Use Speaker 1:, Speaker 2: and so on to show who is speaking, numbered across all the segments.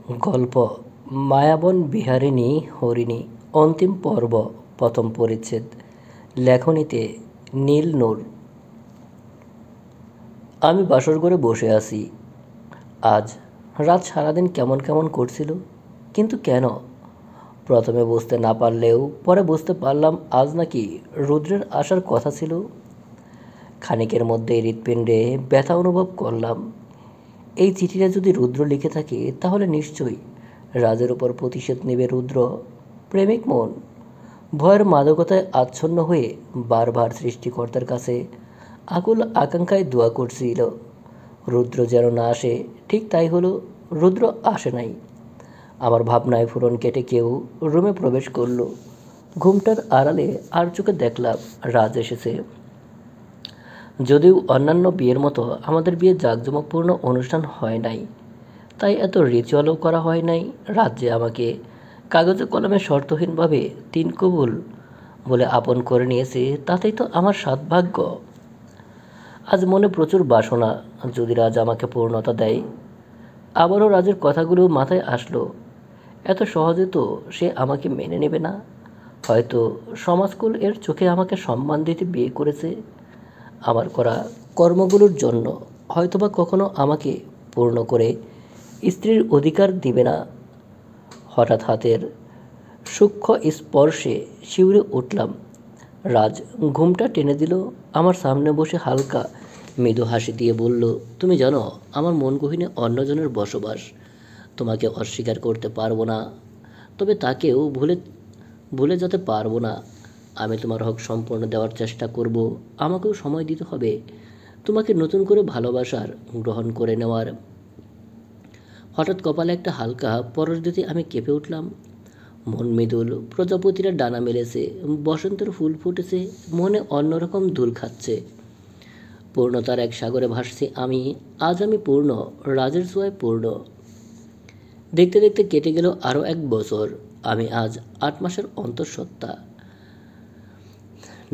Speaker 1: গল্প মায়াবন বিহারিণী হরিণী অন্তিম পর্ব প্রথম পরিচ্ছেদ। লেখনীতে নীল নূর। আমি বাসর ঘরে বসে আছি। আজ রাত সারাদিন কেমন কেমন করছিল, কিন্তু কেন প্রথমে বুঝতে না পারলেও পরে বুঝতে পারলাম আজ নাকি রুদ্রের আসার কথা ছিল। খানিকের মধ্যেই হৃৎপিণ্ডে ব্যথা অনুভব করলাম। এই চিঠিটা যদি রুদ্র লিখে থাকে তাহলে নিশ্চয়ই রাজের উপর প্রতিশোধ নেবে রুদ্র। প্রেমিক মন ভয়ের মাদকতায় আচ্ছন্ন হয়ে বারবার সৃষ্টিকর্তার কাছে আকুল আকাঙ্ক্ষায় দোয়া করছিল রুদ্র যেন না আসে। ঠিক তাই হলো, রুদ্র আসে নাই। আমার ভাবনায় ফুরন কেটে কেউ রুমে প্রবেশ করলো। ঘুমটার আড়ালে আর চোখে দেখলাম রাজ এসেছে। যদিও অন্যান্য বিয়ের মতো আমাদের বিয়ে জাঁকজমকপূর্ণ অনুষ্ঠান হয় নাই, তাই এত রিচুয়ালও করা হয় নাই। রাজ্যে আমাকে কাগজে কলমে শর্তহীনভাবে তিন কবুল বলে আপন করে নিয়েছে, তাতেই তো আমার সদ্ভাগ্য। আজ মনে প্রচুর বাসনা, যদি রাজ আমাকে পূর্ণতা দেয়। আবারও রাজের কথাগুলো মাথায় আসলো। এত সহজে তো সে আমাকে মেনে নেবে না। হয়তো সমাজকুল এর চোখে আমাকে সম্মান দিতে বিয়ে করেছে। আমার করা কর্মগুলোর জন্য হয়তোবা কখনো আমাকে পূর্ণ করে স্ত্রীর অধিকার দিবে না। হঠাৎ হাতের সূক্ষ্ম স্পর্শে শিউরে উঠলাম। রাজ ঘুমটা টেনে দিল। আমার সামনে বসে হালকা মৃদু হাসি দিয়ে বলল, তুমি জানো আমার মন গহীনে অন্যজনের বসবাস। তোমাকে অস্বীকার করতে পারবো না, তবে তাকেও ভুলে ভুলে যেতে পারবো না। আমি তোমার হক সম্পূর্ণ দেওয়ার চেষ্টা করব। আমাকেও সময় দিতে হবে তোমাকে নতুন করে ভালোবাসার, গ্রহণ করে নেওয়ার। হঠাৎ কপালে একটা হালকা পরশ দিতে আমি কেঁপে উঠলাম। মন মৃদুল প্রজাপতিরা ডানা মেলেছে, বসন্তের ফুল ফুটেছে, মনে অন্যরকম দোল খাচ্ছে। পূর্ণতার এক সাগরে ভাসছি আমি। আজ আমি পূর্ণ, রাজের ছোঁয়ায় পূর্ণ। দেখতে দেখতে কেটে গেল আরও 1 বছর। আমি আজ 8 মাসের অন্তঃসত্ত্বা।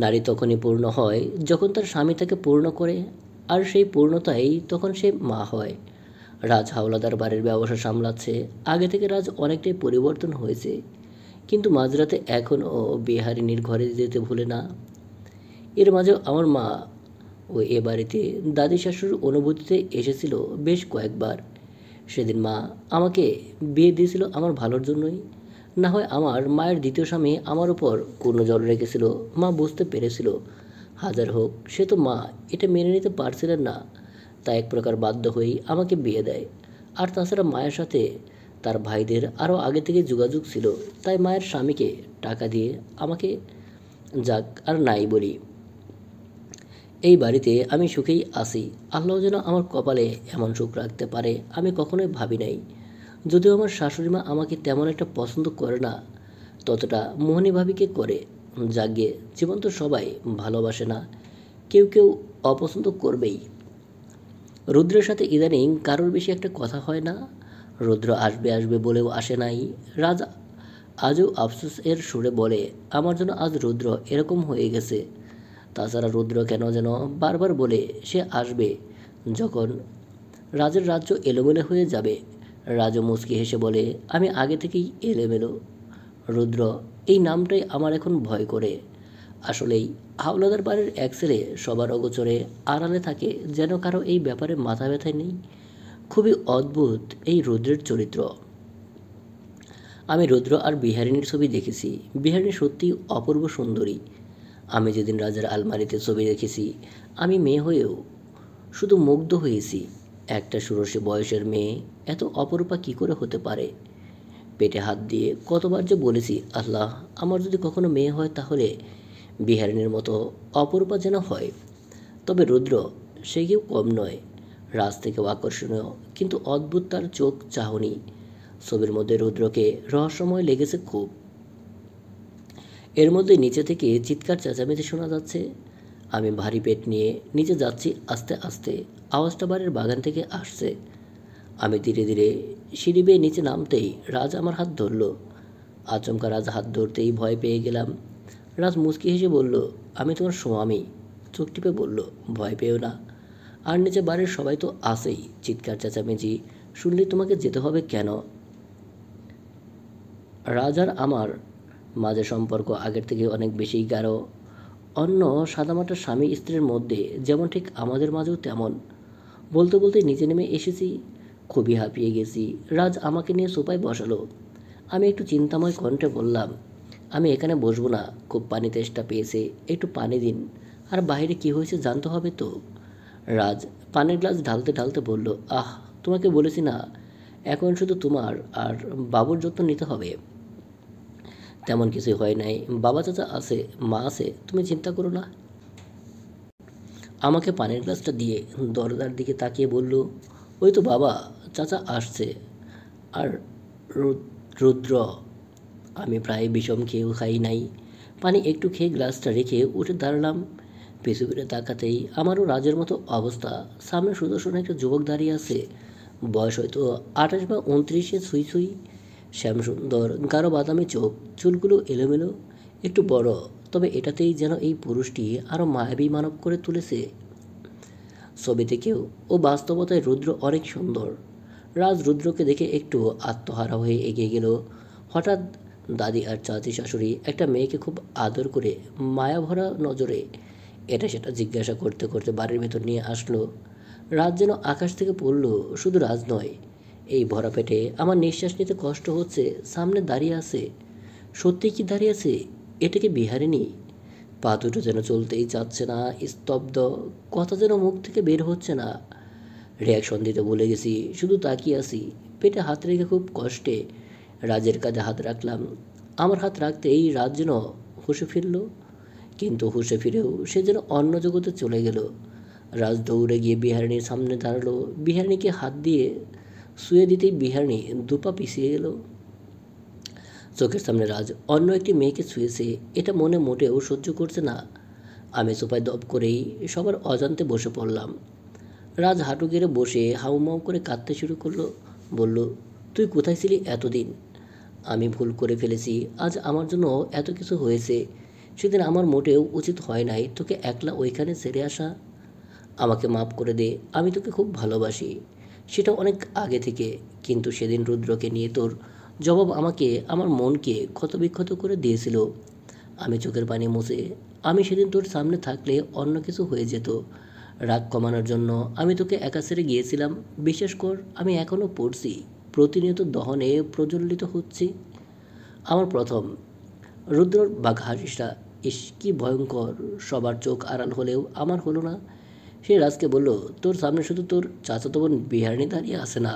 Speaker 1: নারী তখনই পূর্ণ হয় যখন তার স্বামী তাকে পূর্ণ করে, আর সেই পূর্ণতাই তখন সে মা হয়। রাজ হাওলাদার বাড়ির ব্যবসা সামলাচ্ছে। আগে থেকে রাজ অনেকটাই পরিবর্তন হয়েছে, কিন্তু মাঝরাতে এখনও বিহারিনীর ঘরে যেতে ভুলে না। এর মাঝেও আমার মা ও এ বাড়িতে দাদি শাশুর অনুভূতিতে এসেছিল বেশ কয়েকবার। সেদিন মা আমাকে বিয়ে দিয়েছিল আমার ভালোর জন্যই। না হয় আমার মায়ের দ্বিতীয় স্বামী আমার উপর কোনো জল রেখেছিল। মা বুঝতে পেরেছিল, হাজার হোক সে তো মা, এটা মেনে নিতে পারছিলেন না। তাই এক প্রকার বাধ্য হয়েই আমাকে বিয়ে দেয়। আর তাছাড়া মায়ের সাথে তার ভাইদের আরও আগে থেকে যোগাযোগ ছিল, তাই মায়ের স্বামীকে টাকা দিয়ে আমাকে, যাক আর নাই বলি, এই বাড়িতে আমি সুখেই আছি। আল্লাহ যেন আমার কপালে এমন সুখ রাখতে পারে আমি কখনোই ভাবি নাই। যদিও আমার শাশুড়িমা আমাকে তেমন একটা পছন্দ করে না, ততটা মোহিনী ভাবিকে করে। যাগে জীবন তো সবাই ভালোবাসে না, কেউ কেউ অপছন্দ করবেই। রুদ্রের সাথে ইদানিং কারোর বেশি একটা কথা হয় না। রুদ্র আসবে আসবে বলেও আসে নাই। রাজ আজও আফসোস এর সুরে বলে, আমার জন্য আজ রুদ্র এরকম হয়ে গেছে। তাছাড়া রুদ্র কেন যেন বারবার বলে সে আসবে যখন রাজের রাজ্য এলোমেলো হয়ে যাবে। রাজও মুচকি হেসে বলে, আমি আগে থেকেই এলোমেলো। রুদ্র এই নামটাই আমার এখন ভয় করে। আসলেই হাওলাদার বাড়ির এক ছেলে সবার অগোচরে আড়ালে থাকে, যেন কারো এই ব্যাপারে মাথা ব্যথা নেই। খুবই অদ্ভুত এই রুদ্রের চরিত্র। আমি রুদ্র আর বিহারিণীর ছবি দেখেছি। বিহারিণী সত্যিই অপূর্ব সুন্দরী। আমি যেদিন রাজার আলমারিতে ছবি দেখেছি, আমি মেয়ে হয়েও শুধু মুগ্ধ হয়েছি। একটা ষোড়শী বয়সের মেয়ে এত অপরূপা কী করে হতে পারে? পেটে হাত দিয়ে কতবার যে বলেছি, আল্লাহ আমার যদি কখনো মেয়ে হয় তাহলে বিহারিণীর মতো অপরূপা যেন হয়। তবে রুদ্র সে কেউ কম নয়। রাজ থেকেও আকর্ষণীয়, কিন্তু অদ্ভুত তার চোখ চাহনি। ছবির মধ্যে রুদ্রকে রহস্যময় লেগেছে খুব। এর মধ্যে নিচে থেকে চিৎকার চেঁচামেচি শোনা যাচ্ছে। আমি ভারী পেট নিয়ে নিচে যাচ্ছি আস্তে আস্তে। আওয়াজটা বাড়ির বাগান থেকে আসছে। আমি ধীরে ধীরে সিঁড়ি বেয়ে নিচে নামতেই রাজ আমার হাত ধরল। আচমকা রাজ হাত ধরতেই ভয় পেয়ে গেলাম। রাজ মুচকি হেসে বলল, আমি তোমার স্বামী। চোখ টিপে বলল, ভয় পেও না। আর নিচে বাড়ির সবাই তো আছেই। চিৎকার চেঁচামেচি শুনলে তোমাকে যেতে হবে কেন? রাজ আর আমার মাঝে সম্পর্ক আগের থেকে অনেক বেশি গাঢ়। অন্য সাদামাটা স্বামী স্ত্রীর মধ্যে যেমন ঠিক আমাদের মাঝেও তেমন। বলতে বলতে নিচে নেমে এসেছি, খুবই হাঁপিয়ে গেছি। রাজ আমাকে নিয়ে সোফায় বসালো। আমি একটু চিন্তাময় কণ্ঠে বললাম, আমি এখানে বসবো না, খুব পানি তেষ্টা পেয়েছে, একটু পানি দিন। আর বাইরে কি হয়েছে জানতে হবে তো। রাজ পানির গ্লাস ঢালতে ঢালতে বলল, আহ, তোমাকে বলেছি না, এখন শুধু তোমার আর বাবুর যত্ন নিতে হবে। তেমন কিছু হয় নাই, বাবা চাচা আছে, মা আছে, তুমি চিন্তা করো না। আমাকে পানির গ্লাসটা দিয়ে দরজার দিকে তাকিয়ে বলল, ওই তো বাবা চাচা আসছে। আর রুদ্র। আমি প্রায় বিষম খেয়েও খাই নাই। পানি একটু খেয়ে গ্লাসটা রেখে উঠে দাঁড়ালাম। পিছু ফিরে তাকাতেই আমারও রাজের মতো অবস্থা। সামনে সুদর্শন একটা যুবক দাঁড়িয়ে আছে, বয়স হয়তো 28 বা 29-এ ছুঁই ছুঁই। শ্যামসুন্দর গাঢ় বাদামি চোখ, চুলগুলো এলোমেলো, একটু বড়, তবে এটাতেই যেন এই পুরুষটি আরও মায়াবী মানব করে তুলেছে ছবি থেকেও। ও বাস্তবতায় রুদ্র অনেক সুন্দর। রাজ রুদ্রকে দেখে একটু আত্মহারা হয়ে এগিয়ে গেল। হঠাৎ দাদি আর চাচি শাশুড়ি একটা মেয়েকে খুব আদর করে মায়াভরা নজরে এটা সেটা জিজ্ঞাসা করতে করতে বাড়ির ভেতর নিয়ে আসলো। রাজ যেন আকাশ থেকে পড়ল। শুধু রাজ নয়, এই ভরা পেটে আমার নিঃশ্বাস নিতে কষ্ট হচ্ছে। সামনে দাঁড়িয়ে আছে, সত্যি কি দাঁড়িয়ে আছে? এটা কি বিহারিনী? পা দুটো যেন চলতেই চাচ্ছে না, স্তব্ধ, কথা যেন মুখ থেকে বের হচ্ছে না। রিয়াকশন দিতে ভুলে গেছি, শুধু তাকিয়ে আছি। পেটে হাত রেখে খুব কষ্টে রাজের কাঁধে হাত রাখলাম। আমার হাত রাখতেই রাজ যেন হুঁশে ফিরল, কিন্তু হুঁশে ফিরেও সে যেন অন্য জগতে চলে গেল। রাজ দৌড়ে গিয়ে বিহারিণীর সামনে দাঁড়ালো। বিহারিণীকে হাত দিয়ে শুয়ে দিতেই বিহারিণী দুপা পিছিয়ে গেল। চোখের সামনে রাজ অন্য একটি মেয়েকে ছুঁয়েছে, এটা মনে মোটেও সহ্য করছে না। আমি সোফায় দপ করেই সবার অজান্তে বসে পড়লাম। রাজ হাঁটু গেড়ে বসে হাউমাউ করে কাঁদতে শুরু করলো। বলল, তুই কোথায় ছিলি এতদিন? আমি ভুল করে ফেলেছি, আজ আমার জন্য এত কিছু হয়েছে। সেদিন আমার মোটেও উচিত হয় নাই তোকে একলা ওইখানে ছেড়ে আসা। আমাকে মাফ করে দে, আমি তোকে খুব ভালোবাসি, সেটা অনেক আগে থেকে। কিন্তু সেদিন রুদ্রকে নিয়ে তোর জবাব আমাকে, আমার মনকে ক্ষতবিক্ষত করে দিয়েছিল। আমি চোখের পানি মুছে, আমি সেদিন তোর সামনে থাকলে অন্য কিছু হয়ে যেত। রাগ কমানোর জন্য আমি তোকে একা ছেড়ে গিয়েছিলাম। বিশ্বাস কর, আমি এখনও পড়ছি, প্রতিনিয়ত দহনে প্রজ্বলিত হচ্ছি। আমার প্রথম রুদ্রর বাঘ হাসিটা, ইস কি ভয়ঙ্কর! সবার চোখ আড়াল হলেও আমার হলো না। সে রাজকে বলল, তোর সামনে শুধু তোর চাচাতো বোন বিহারিণী দাঁড়িয়ে আছে না,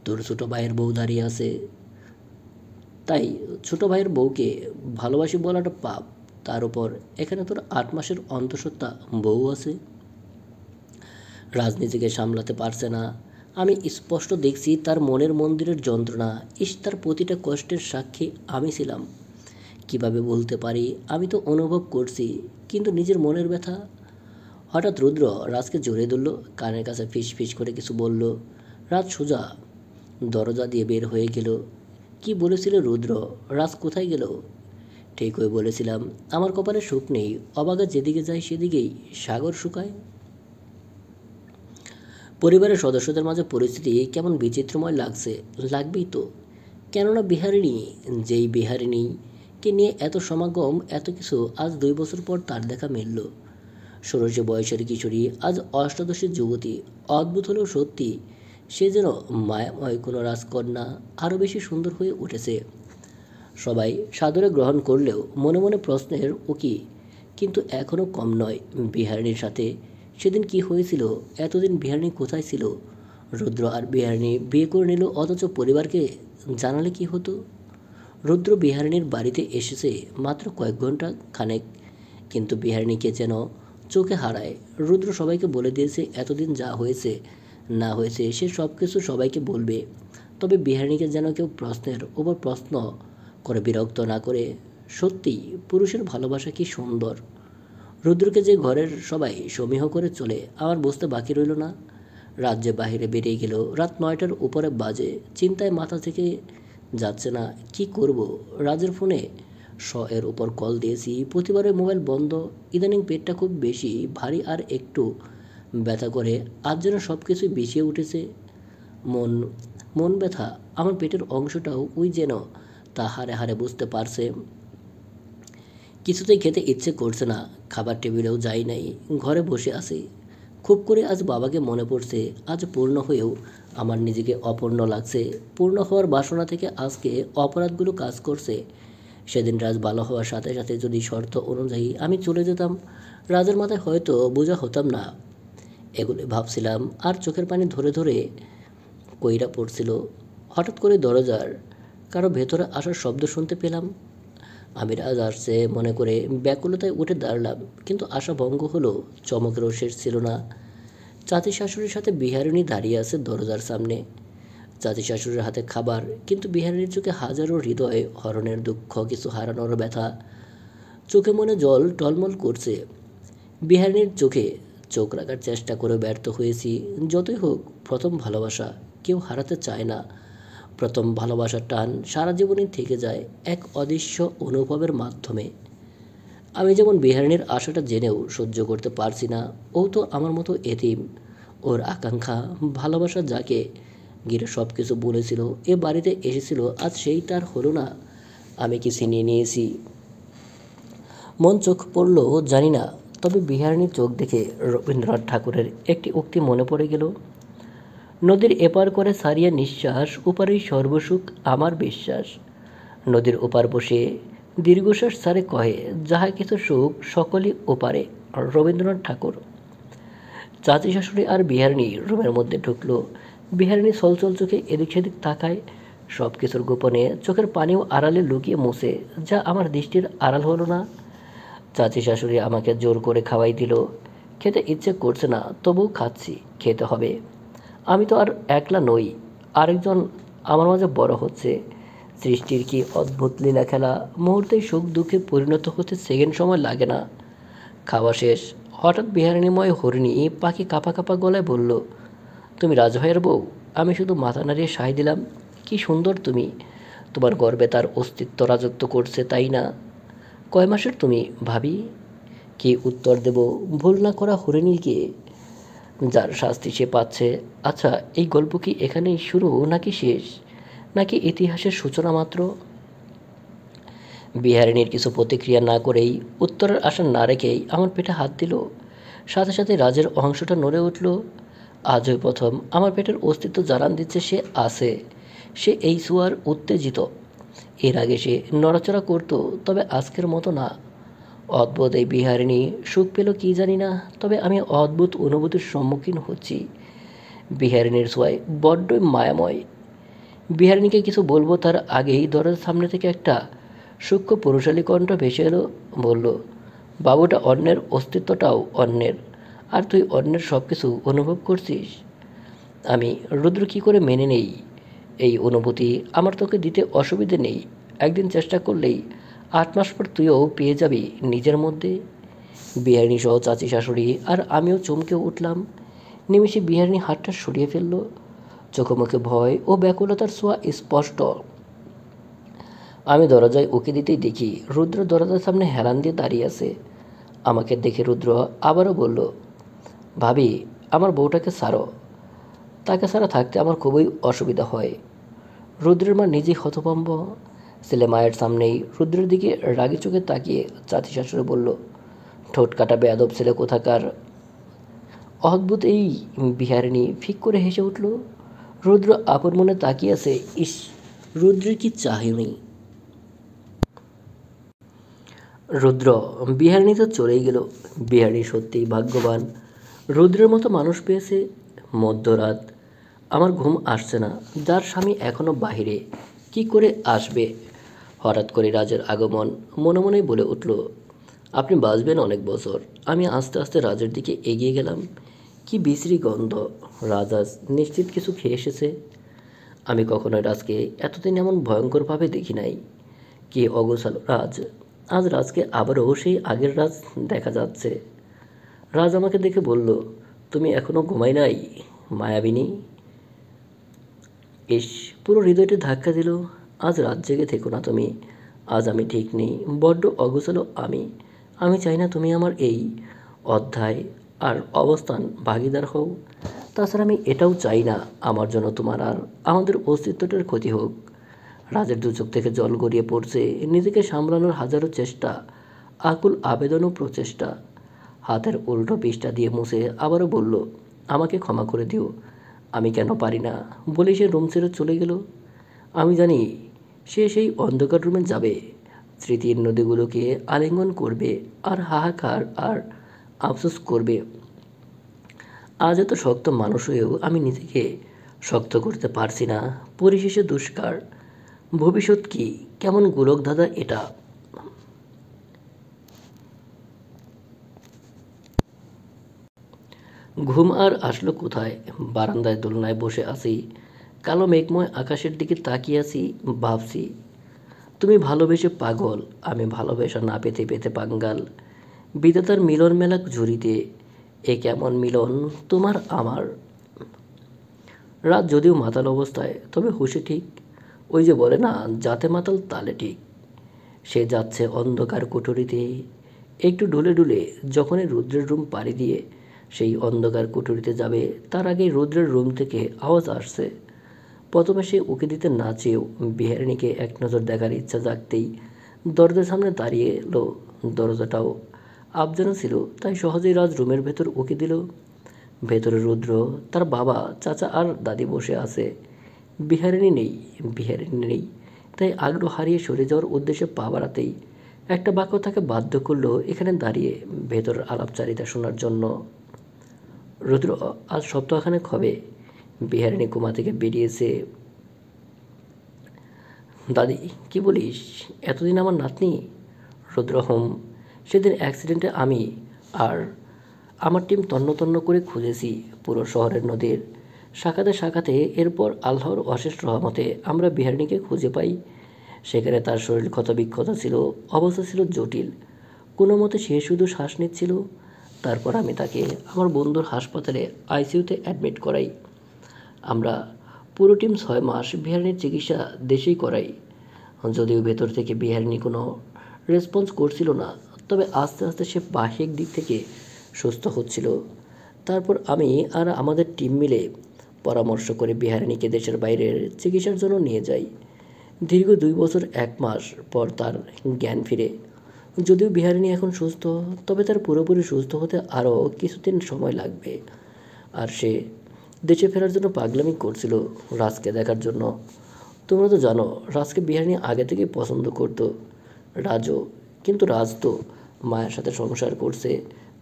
Speaker 1: তোর ছোটো ভাইয়ের বউ দাঁড়িয়ে আছে। তাই ছোটো ভাইয়ের বউকে ভালোবাসি বলাটা পাপ। তার উপর এখানে তোর 8 মাসের অন্তঃসত্ত্বা বউ আছে। রাজ নিজেকে সামলাতে পারছে না। আমি স্পষ্ট দেখছি তার মনের মন্দিরের যন্ত্রণা। ইস, তার প্রতিটা কষ্টের সাক্ষী আমি ছিলাম। কিভাবে বলতে পারি, আমি তো অনুভব করছি, কিন্তু নিজের মনের ব্যথা। হঠাৎ রুদ্র রাজকে জড়িয়ে ধরল, কানের কাছে ফিস ফিস করে কিছু বলল। রাজ সোজা দরজা দিয়ে বের হয়ে গেল। কি বলেছিল রুদ্র? রাজ কোথায় গেল? ঠিক হয়ে বলেছিলাম, আমার কপালে সুখ নেই, অবাগা যেদিকে যায় সেদিকেই সাগর শুকায়। পরিবারের সদস্যদের মাঝে পরিস্থিতি কেমন বিচিত্রময় লাগছে। লাগবেই তো, কেননা বিহারিণী, যেই বিহারিণীকে নিয়ে এত সমাগম, এত কিছু, আজ 2 বছর পর তার দেখা মিলল। 16 বয়সের কিশোরী আজ অষ্টাদশের যুবতী। অদ্ভুত হলেও সত্যি, সে যেন মায়াময় কোনো রাজকন্যা, আরও বেশি সুন্দর হয়ে উঠেছে। সবাই সাদরে গ্রহণ করলেও মনে মনে প্রশ্নের উকি কিন্তু এখনও কম নয়। বিহারিণীর সাথে সেদিন কি হয়েছিল? এতদিন বিহারিণী কোথায় ছিল? রুদ্র আর বিহারিণী বিয়ে করে নিল, অথচ পরিবারকে জানালে কি হতো? রুদ্র বিহারিণীর বাড়িতে এসেছে মাত্র কয়েক ঘন্টা খানেক, কিন্তু বিহারিণীকে যেন চোখে হারায়। রুদ্র সবাইকে বলে দিয়েছে এতদিন যা হয়েছে না হয়েছে সে সব কিছু সবাইকে বলবে। তবে বিহারিণীকে যেন কেউ প্রশ্নের ওপর প্রশ্ন করে বিরক্ত না করে। সত্যিই পুরুষের ভালোবাসা কি সুন্দর! রুদ্রকে যে ঘরের সবাই সমীহ করে চলে, আমার বুঝতে বাকি রইল না। রাজ্যে বাহিরে বেরিয়ে গেল। রাত 9টার উপরে বাজে। চিন্তায় মাথা থেকে যাচ্ছে না, কি করব। রাজের ফোনে এর উপর কল দিয়েছি, প্রতিবারের মোবাইল বন্ধ। ইদানিং পেটটা খুব বেশি ভারী আর একটু ব্যথা করে। আজ যেন সব কিছুই বিষিয়ে উঠেছে। মন মন ব্যথা, আমার পেটের অংশটাও ওই যেন তা হাড়ে হাড়ে বুঝতে পারছে। কিছুতেই খেতে ইচ্ছে করছে না, খাবার টেবিলেও যাই নাই, ঘরে বসে আছি। খুব করে আজ বাবাকে মনে পড়ছে। আজ পূর্ণ হয়েও আমার নিজেকে অপূর্ণ লাগছে। পূর্ণ হওয়ার বাসনা থেকে আজকে অপরাধগুলো কাজ করছে। সেদিন রাজ ভালো হওয়ার সাথে সাথে যদি শর্ত অনুযায়ী আমি চলে যেতাম, রাজের মাথায় হয়তো বোঝা হতাম না। এগুলো ভাবছিলাম আর চোখের পানি ধরে ধরে কইরা পড়ছিল। হঠাৎ করে দরজার কারো ভেতরে আসার শব্দ শুনতে পেলাম। আমি রাজ আসছে মনে করে ব্যাকুলতায় উঠে দাঁড়ালাম, কিন্তু আশা ভঙ্গ হলো। চমকেরও শেষ ছিল না। চাচি শাশুড়ির সাথে বিহারিণী দাঁড়িয়ে আছে দরজার সামনে। চাচি শাশুড়ির হাতে খাবার, কিন্তু বিহারিণীর চোখে হাজারো হৃদয় হরণের দুঃখ, কিছু হারানোর ব্যথা। চোখে মনে জল টলমল করছে। বিহারিণীর চোখে চোখ রাখার চেষ্টা করে ব্যর্থ হয়েছি। যতই হোক, প্রথম ভালোবাসা কেউ হারাতে চায় না। প্রথম ভালোবাসার টান সারা জীবনই থেকে যায় এক অদৃশ্য অনুভবের মাধ্যমে। আমি যেমন বিহারিণীর আশাটা জেনেও সহ্য করতে পারছি না। ও তো আমার মতো এতিম। ওর আকাঙ্ক্ষা, ভালোবাসা যাকে ঘিরে সব কিছু বলেছিল, এ বাড়িতে এসেছিল, আজ সেই তার হলো না। আমি কি ছিনিয়ে নিয়েছি? মন চোখ পড়ল জানি না, তবে বিহারিণীর চোখ দেখে রবীন্দ্রনাথ ঠাকুরের একটি উক্তি মনে পড়ে গেল। নদীর এপার করে সারিয়া নিঃশ্বাস, ওপারেই সর্বসুখ আমার বিশ্বাস। নদীর ওপার বসে দীর্ঘশ্বাস সারে কহে, যাহা কিছু সুখ সকলই ওপারে। রবীন্দ্রনাথ ঠাকুর। চাচি শাশুড়ি আর বিহারিণী রুমের মধ্যে ঢুকলো। বিহারিণী ছলছল চোখে এদিক সেদিক তাকায়, সব কিছুর গোপনে চোখের পানিও আড়ালে লুকিয়ে মুছে, যা আমার দৃষ্টির আড়াল হলো না। চাচি শাশুড়ি আমাকে জোর করে খাওয়াই দিল। খেতে ইচ্ছে করছে না, তবুও খাচ্ছি, খেতে হবে। আমি তো আর একলা নই, আরেকজন আমার মাঝে বড় হচ্ছে। সৃষ্টির কি অদ্ভুত লীলা খেলা! মুহূর্তেই সুখ দুঃখে পরিণত হতে সেকেন্ড সময় লাগে না। খাওয়া শেষ। হঠাৎ বিহারিণীময় হরিণী পাখি কাঁপা কাঁপা গলায় বলল, তুমি রাজভাইয়ের বউ? আমি শুধু মাথা নাড়িয়ে সায় দিলাম। কি সুন্দর তুমি! তোমার গর্বে তার অস্তিত্ব রাজত্ব করছে, তাই না? কয় মাসের তুমি, ভাবি? কি উত্তর দেব ভুল না করা হরিণীকে, যার শাস্তি সে পাচ্ছে? আচ্ছা, এই গল্প কি এখানেই শুরু নাকি শেষ, নাকি ইতিহাসের সূচনা মাত্র? বিহারিণীর কিছু প্রতিক্রিয়া না করেই, উত্তরের আশা না রেখেই আমার পেটে হাত দিল। সাথে সাথে রাজের অংশটা নড়ে উঠল। আজই প্রথম আমার পেটের অস্তিত্ব জানান দিচ্ছে সে আছে। সে এই ছোঁয়ার উত্তেজিত। এর আগে সে নড়াচড়া করতো, তবে আজকের মতো না। অদ্ভুত এই বিহারিণী সুখ পেল কি জানি না, তবে আমি অদ্ভুত অনুভূতির সম্মুখীন হচ্ছি। বিহারিণীর ছোঁয়ায় বড্ডই মায়াময়। বিহারিণীকে কিছু বলবো তার আগেই দরজার সামনে থেকে একটা সূক্ষ্ম পুরুষালী কণ্ঠ ভেসে এলো, বলল, বাবুটা অন্যের, অস্তিত্বটাও অন্যের, আর তুই অন্যের সব কিছু অনুভব করছিস। আমি রুদ্র কী করে মেনে নেই এই অনুভূতি? আমার তোকে দিতে অসুবিধে নেই। একদিন চেষ্টা করলেই 8 মাস পর তুইও পেয়ে যাবি নিজের মধ্যে। বিহারিণী সহ চাচি শাশুড়ি আর আমিও চমকে উঠলাম। নিমেষে বিহারিণী হাতটা সরিয়ে ফেলল। চোখে মুখে ভয় ও ব্যাকুলতার ছোঁয়া স্পষ্ট। আমি দরজায় উকি দিতেই দেখি রুদ্র দরজার সামনে হেলান দিয়ে দাঁড়িয়ে আছে। আমাকে দেখে রুদ্র আবারও বলল, ভাবি, আমার বউটাকে ছাড়ো। তাকে ছাড়া থাকতে আমার খুবই অসুবিধা হয়। রুদ্রের মা নিজেই হতভম্ব। ছেলে মায়ের সামনেই রুদ্রের দিকে রাগি চোখে তাকিয়ে চাচি শাশুড়ি বলল, ঠোঁট কাটা বেয়াদব ছেলে কোথাকার। অদ্ভুত এই বিহারিণী ফিক করে হেসে উঠল। রুদ্র আপন মনে তাকিয়ে আছে। ইস, রুদ্রের কি চাহনি! রুদ্র বিহারিণী তো চলেই গেল। বিহারিণী সত্যিই ভাগ্যবান, রুদ্রের মতো মানুষ পেয়েছে। মধ্যরাত, আমার ঘুম আসছে না। যার স্বামী এখনো বাহিরে, কি করে আসবে? হঠাৎ করে রাজের আগমন। মনে মনেই বলে উঠল, আপনি বাঁচবেন অনেক বছর। আমি আস্তে আস্তে রাজের দিকে এগিয়ে গেলাম। কি বিশ্রী গন্ধ! রাজ আজ নিশ্চিত কিছু খেয়ে এসেছে। আমি কখনোই রাজকে এতদিন এমন ভয়ঙ্করভাবে দেখি নাই। কি অগোছালো রাজ! আজ রাজকে আবারও সেই আগের রাজ দেখা যাচ্ছে। রাজ আমাকে দেখে বলল, তুমি এখনো ঘুমাই নাই মায়াবিনী? ইস, পুরো হৃদয়টি ধাক্কা দিল। আজ রাত জেগে থেকো না তুমি। আজ আমি ঠিক নেই, বড্ড অগোছালো আমি। আমি চাই না তুমি আমার এই অধ্যায় আর অবস্থান ভাগিদার হও। তাছাড়া আমি এটাও চাই না আমার জন্য তোমার আর আমাদের অস্তিত্বটার ক্ষতি হোক। রাজের দু চোখ থেকে জল গড়িয়ে পড়ছে। নিজেকে সামলানোর হাজারো চেষ্টা, আকুল আবেদন ও প্রচেষ্টা। হাতের উল্টো পিঠটা দিয়ে মুছে আবারও বলল, আমাকে ক্ষমা করে দিও, আমি কেন পারি না। বলে সে রুম ছেড়ে চলে গেল। আমি জানি সে সেই অন্ধকার রুমে যাবে, স্মৃতির নদীগুলোকে আলিঙ্গন করবে আর হাহাকার আর আফসোস করবে। আজ এত শক্ত মানুষ হয়েও আমি নিজেকে শক্ত করতে পারছি না। পরিশেষে দুষ্কার। ভবিষ্যৎ কি, কেমন গোলক ধাঁধা এটা। ঘুম আর আসলো কোথায়। বারান্দায় দোলনায় বসে আছি, কালো মেঘময় আকাশের দিকে তাকিয়ে আছি, ভাবছি তুমি ভালোবেসে পাগল, আমি ভালোবাসা না পেতে পেতে পাঙ্গাল। বিধাতার মিলন মেলা ঝুড়িতে, এ কেমন মিলন তোমার আমার। রাত যদিও মাতাল অবস্থায়, তবে হুঁশে ঠিক। ওই যে বলে না, যাতে মাতাল তালে ঠিক। সে যাচ্ছে অন্ধকার কুঠুরিতে, একটু ডুলে ডুলে। যখনই রুদ্রের রুম পাড়ি দিয়ে সেই অন্ধকার কুঠুরিতে যাবে, তার আগেই রুদ্রের রুম থেকে আওয়াজ আসছে। প্রথমে সে উকি দিতে না চেয়েও বিহারিণীকে এক নজর দেখার ইচ্ছা জাগতেই দরজার সামনে দাঁড়িয়ে এলো। দরজাটাও আবজানো ছিল, তাই সহজেই রাজ রুমের ভেতর উকি দিল। ভেতরে রুদ্র, তার বাবা, চাচা আর দাদি বসে আছে। বিহারিণী নেই। বিহারিণী নেই, তাই আগ্রহ হারিয়ে সরে যাওয়ার উদ্দেশ্যে পা বাড়াতেই একটা বাক্য তাকে বাধ্য করলো এখানে দাঁড়িয়ে ভেতর আলাপচারিতা শোনার জন্য। রুদ্র, আজ সপ্তাহখানেক হবে বিহারিণী কোমা থেকে বেরিয়েছে। দাদি, কি বলিস, এতদিন আমার নাতনি? রুদ্র, হোম। সেদিন অ্যাক্সিডেন্টে আমি আর আমার টিম তন্ন তন্ন করে খুঁজেছি পুরো শহরের নদীর শাখাতে শাখাতে। এরপর আল্লাহর অশেষ রহমতে আমরা বিহারিণীকে খুঁজে পাই। সেখানে তার শরীর ক্ষতবিক্ষত ছিল, অবস্থা ছিল জটিল। কোনো মতে সে শুধু শ্বাস নিচ্ছিল। তারপর আমি তাকে আমার বন্ধুর হাসপাতালে আইসিইউতে অ্যাডমিট করাই। আমরা পুরো টিম 6 মাস বিহারিণীর চিকিৎসা দেশেই করাই। যদিও ভেতর থেকে বিহারিণী কোনো রেসপন্স করছিল না, তবে আস্তে আস্তে সে বাহ্যিক দিক থেকে সুস্থ হচ্ছিল। তারপর আমি আর আমাদের টিম মিলে পরামর্শ করে বিহারিণীকে দেশের বাইরের চিকিৎসার জন্য নিয়ে যাই। দীর্ঘ 2 বছর 1 মাস পর তার জ্ঞান ফিরে। যদিও বিহারিণী এখন সুস্থ, তবে তার পুরোপুরি সুস্থ হতে আরও কিছুদিন সময় লাগবে। আর সে দেশে ফেরার জন্য পাগলামি করছিল রাজকে দেখার জন্য। তোমরা তো জানো, রাজকে বিহারিণী আগে থেকেই পছন্দ করতো, রাজও। কিন্তু রাজ তো মায়ের সাথে সংসার করছে,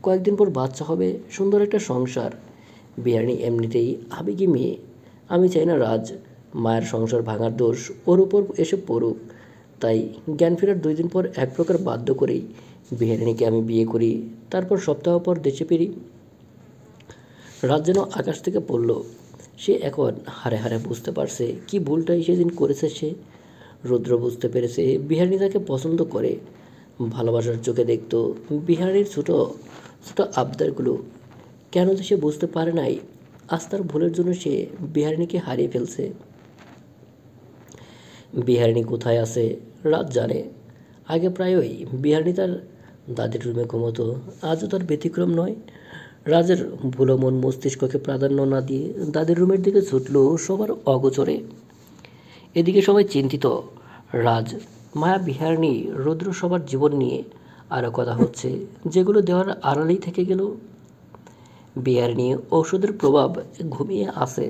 Speaker 1: কয়েকদিন পর বাচ্চা হবে, সুন্দর একটা সংসার। বিহারিণী এমনিতেই আবেগী মেয়ে। আমি চাই না রাজ মায়ের সংসার ভাঙার দোষ ওর উপর এসে পড়ুক। তাই জ্ঞান ফেরার 2 দিন পর এক প্রকার বাধ্য করেই বিহারিণীকে আমি বিয়ে করি। তারপর সপ্তাহ পর দেশে ফিরি। রাত যেন আকাশ থেকে পড়ল। সে এখন হাড়ে হাড়ে বুঝতে পারছে কি ভুলটাই সেদিন করেছে সে। রুদ্র বুঝতে পেরেছে বিহারিণী তাকে পছন্দ করে, ভালোবাসার চোখে দেখত। বিহারিণীর ছোট ছোট আবদারগুলো কেন যে সে বুঝতে পারে নাই। আজ তার ভুলের জন্য সে বিহারিণীকে হারিয়ে ফেলছে। বিহারিণী কোথায় আছে রাত জানে। আগে প্রায়ই বিহারিণী তার দাদির রুমে ঘুমোতো, আজও তার ব্যতিক্রম নয়। রাজের ভুলো মন মস্তিষ্ককে প্রাধান্য না দিয়ে দাদির রুমের দিকে ছুটল সবার অগোচরে। এদিকে সবাই চিন্তিত। রাজ, মায়া, বিহারিণী, রুদ্র, সবার জীবন নিয়ে আরও কথা হচ্ছে, যেগুলো দেওয়ার আড়ালেই থেকে গেল। বিহারিণী ঔষধের প্রভাব ঘুমিয়ে আছে।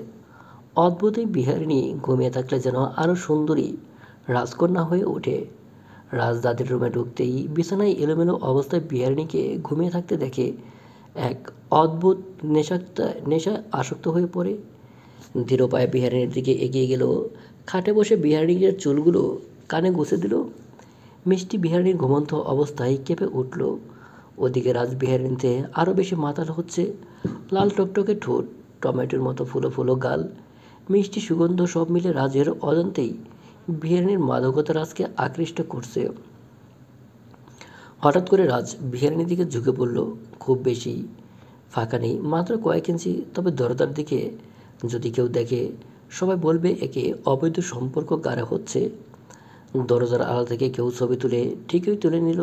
Speaker 1: অদ্ভুত এই বিহারিণী ঘুমিয়ে থাকলে যেন আরও সুন্দরী রাজকন্যা হয়ে ওঠে। রাজ দাদির রুমে ঢুকতেই বিছানায় এলোমেলো অবস্থায় বিহারিণীকে ঘুমিয়ে থাকতে দেখে এক অদ্ভুত নেশায় আসক্ত হয়ে পড়ে। ধীর পায়ে বিহারিণীর দিকে এগিয়ে গেল, খাটে বসে বিহারিণীর চুলগুলো কানে গুছে দিল। মিষ্টি বিহারিণীর ঘুমন্ত অবস্থায় কেঁপে উঠল। ওদিকে রাজ বিহারিণীতে আরও বেশি মাতাল হচ্ছে। লাল টকটকে ঠোঁট, টমেটোর মতো ফুলো ফুলো গাল, মিষ্টি সুগন্ধ, সব মিলে রাজের অজান্তেই বিহারিণীর মাদকতা রাজকে আকৃষ্ট করছে। হঠাৎ করে রাজ বিহারিণীর দিকে ঝুঁকে পড়ল। খুব বেশি ফাঁকা নেই, মাত্র কয়েক ইঞ্চি। তবে দরজার দিকে যদি কেউ দেখে, সবাই বলবে একে অবৈধ সম্পর্ক গাঢ় হচ্ছে। দরজার আড়াল থেকে কেউ ছবি তুলে ঠিকই তুলে নিল,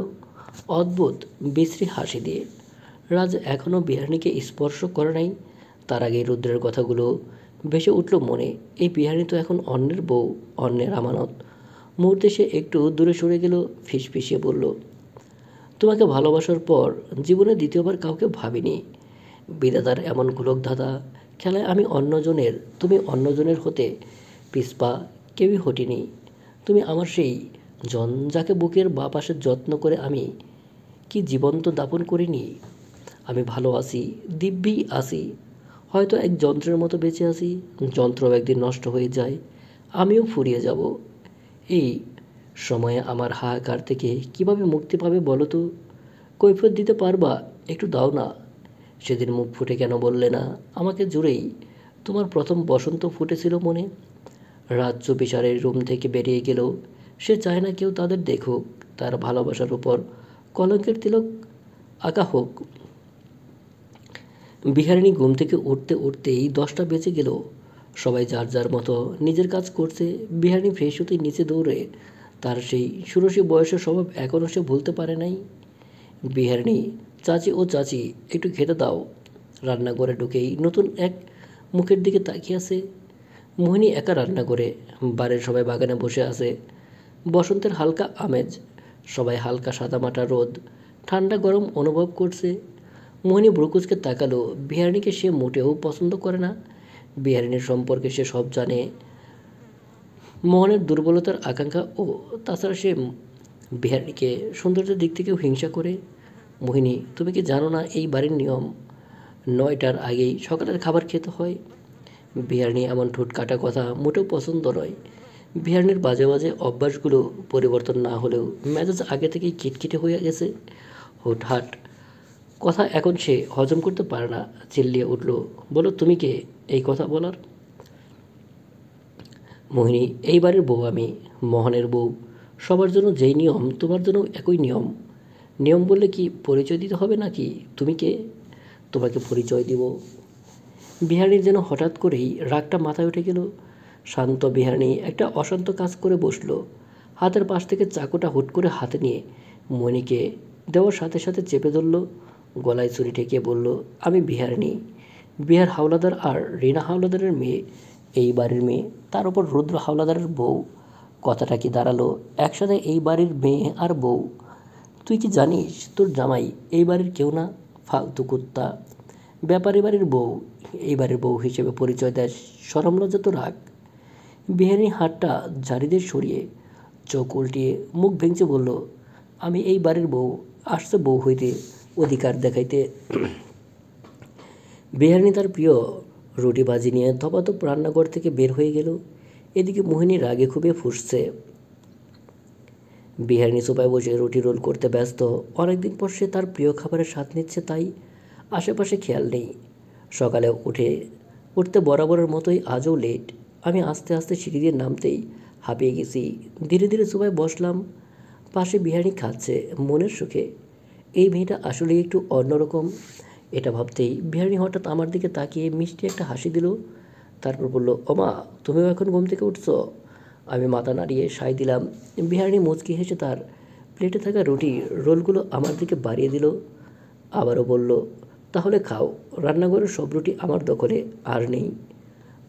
Speaker 1: অদ্ভুত বিশ্রী হাসি দিয়ে। রাজ এখনও বিহারিণীকে স্পর্শ করে নাই। তার আগেই রুদ্রের কথাগুলো ভেসে উঠল মনে। এই বিহারিণী তো এখন অন্যের বউ, অন্যের আমানত। মুহূর্তে সে একটু দূরে সরে গেল, ফিসফিসিয়ে বলল, তোমাকে ভালোবাসার পর জীবনে দ্বিতীয়বার কাউকে ভাবিনি। বিধাতার এমন গোলকধাঁধা খেলায় আমি অন্যজনের, তুমি অন্যজনের হতে পিছপা কেউই হটিনি। তুমি আমার সেই জন, যাকে বুকের বা পাশে যত্ন করে আমি কি জীবন্ত দাপন করিনি। আমি ভালো আছি, দিব্যি আছি, হয়তো এক যন্ত্রের মতো বেঁচে আছি। যন্ত্র একদিন নষ্ট হয়ে যায়, আমিও ফুরিয়ে যাব। এই সময়ে আমার হাহাকার থেকে কিভাবে মুক্তি পাবে বলো তো? কৈফিয়ত দিতে পারবা? একটু দাও না। সেদিন মুখ ফুটে কেন বললে না আমাকে জুড়েই তোমার প্রথম বসন্ত ফুটেছিল মনে? রাজ্য বিচারের রুম থেকে বেরিয়ে গেলেও সে চায় না কেউ তাদের দেখুক, তার ভালোবাসার উপর কলঙ্কের তিলক আঁকা হোক। বিহারিণী ঘুম থেকে উঠতে উঠতেই 10টা বেজে গেল। সবাই যার যার মতো নিজের কাজ করছে। বিহারিণী ফ্রেশ হতে নিচে দৌড়ে, তার সেই ষোড়শী বয়সের স্বভাব এখনও সে ভুলতে পারে নাই। বিহারিণী, চাচি ও চাচি, একটু খেতে দাও। রান্নাঘরে ঢুকেই নতুন এক মুখের দিকে তাকিয়ে আছে। মোহিনী একা রান্না করে, বাড়ির সবাই বাগানে বসে আছে। বসন্তের হালকা আমেজ, সবাই হালকা সাদামাটা রোদ, ঠান্ডা গরম অনুভব করছে। মোহিনী ভ্রুকুচকে তাকালো। বিহারিণীকে সে মোটেও পছন্দ করে না। বিহারিণীর সম্পর্কে সে সব জানে, মোহনের দুর্বলতার আকাঙ্ক্ষা, ও তাছাড়া সে বিহারিণীকে সৌন্দর্যের দিক থেকেও হিংসা করে। মোহিনী, তুমি কি জানো না এই বাড়ির নিয়ম? 9টার আগেই সকালের খাবার খেতে হয়। বিহারিণী এমন ঠোঁট কাটা কথা মোটেও পছন্দ নয়। বিহারিণীর বাজে বাজে অভ্যাসগুলো পরিবর্তন না হলেও মেজাজ আগে থেকেই খিটখিটে হয়ে গেছে। হুটহাট কথা এখন সে হজম করতে পারে না। চিল্লিয়ে উঠল, বলো তুমি কে এই কথা বলার? মোহিনী, এই বাড়ির বউ আমি, মোহনের বউ। সবার জন্য যেই নিয়ম তোমার জন্য একই নিয়ম। নিয়ম বললে কি পরিচয় দিতে হবে নাকি? তুমি কে? তোমাকে পরিচয় দিব। বিহারিণীর যেন হঠাৎ করেই রাগটা মাথায় উঠে গেল। শান্ত বিহারিণী একটা অশান্ত কাজ করে বসল। হাতের পাশ থেকে চাকুটা হুট করে হাতে নিয়ে মণিকে দেওয়ার সাথে সাথে চেপে ধরল। গলায় ছুরি ঠেকিয়ে বলল, আমি বিহারিণী, বিহার হাওলাদার আর রিনা হাওলাদারের মেয়ে, এই বাড়ির মেয়ে, তার উপর রুদ্র হাওলাদারের বউ। কথাটা কি দাঁড়ালো? একসাথে এই বাড়ির মেয়ে আর বউ। তুই কি জানিস তোর জামাই এই বাড়ির কেউ না, ফালতু কুত্তা। ব্যাপারী বাড়ির বউ, এই বাড়ির বউ হিসেবে পরিচয় দেয়, শরম লজ্জা তো রাখ। বিহারিণী হাতটা ঝাড়ি সরিয়ে চোখ উল্টিয়ে মুখ ভেঙচে বলল, আমি এই বাড়ির বউ, আসছে বউ হইতে, অধিকার দেখাইতে। বিহারিণী তার প্রিয় রুটি ভাজি নিয়ে ধপাধপ রান্নাঘর থেকে বের হয়ে গেল। এদিকে মোহিনী রাগে খুবই ফুঁসছে। বিহারিণী সোফায় বসে রুটি রোল করতে ব্যস্ত। অনেকদিন পর সে তার প্রিয় খাবারের স্বাদ নিচ্ছে, তাই আশেপাশে খেয়াল নেই। সকালে উঠতে বরাবরের মতোই আজও লেট। আমি আস্তে আস্তে সিঁড়ি দিয়ে নামতেই হাঁপিয়ে গেছি। ধীরে ধীরে সোফায় বসলাম। পাশে বিহারিণী খাচ্ছে মনের সুখে। এই মেয়েটা আসলেই একটু অন্যরকম, এটা ভাবতেই বিহারিণী হঠাৎ আমার দিকে তাকিয়ে মিষ্টি একটা হাসি দিল। তারপর বলল, ওমা, তুমিও এখন ঘুম থেকে উঠছো? আমি মাথা নাড়িয়ে সায় দিলাম। বিহারিণী মুচকি হেসে তার প্লেটে থাকা রুটি রোলগুলো আমার দিকে বাড়িয়ে দিল। আবারও বলল, তাহলে খাও, রান্নাঘরের সব রুটি আমার দখলে আর নেই।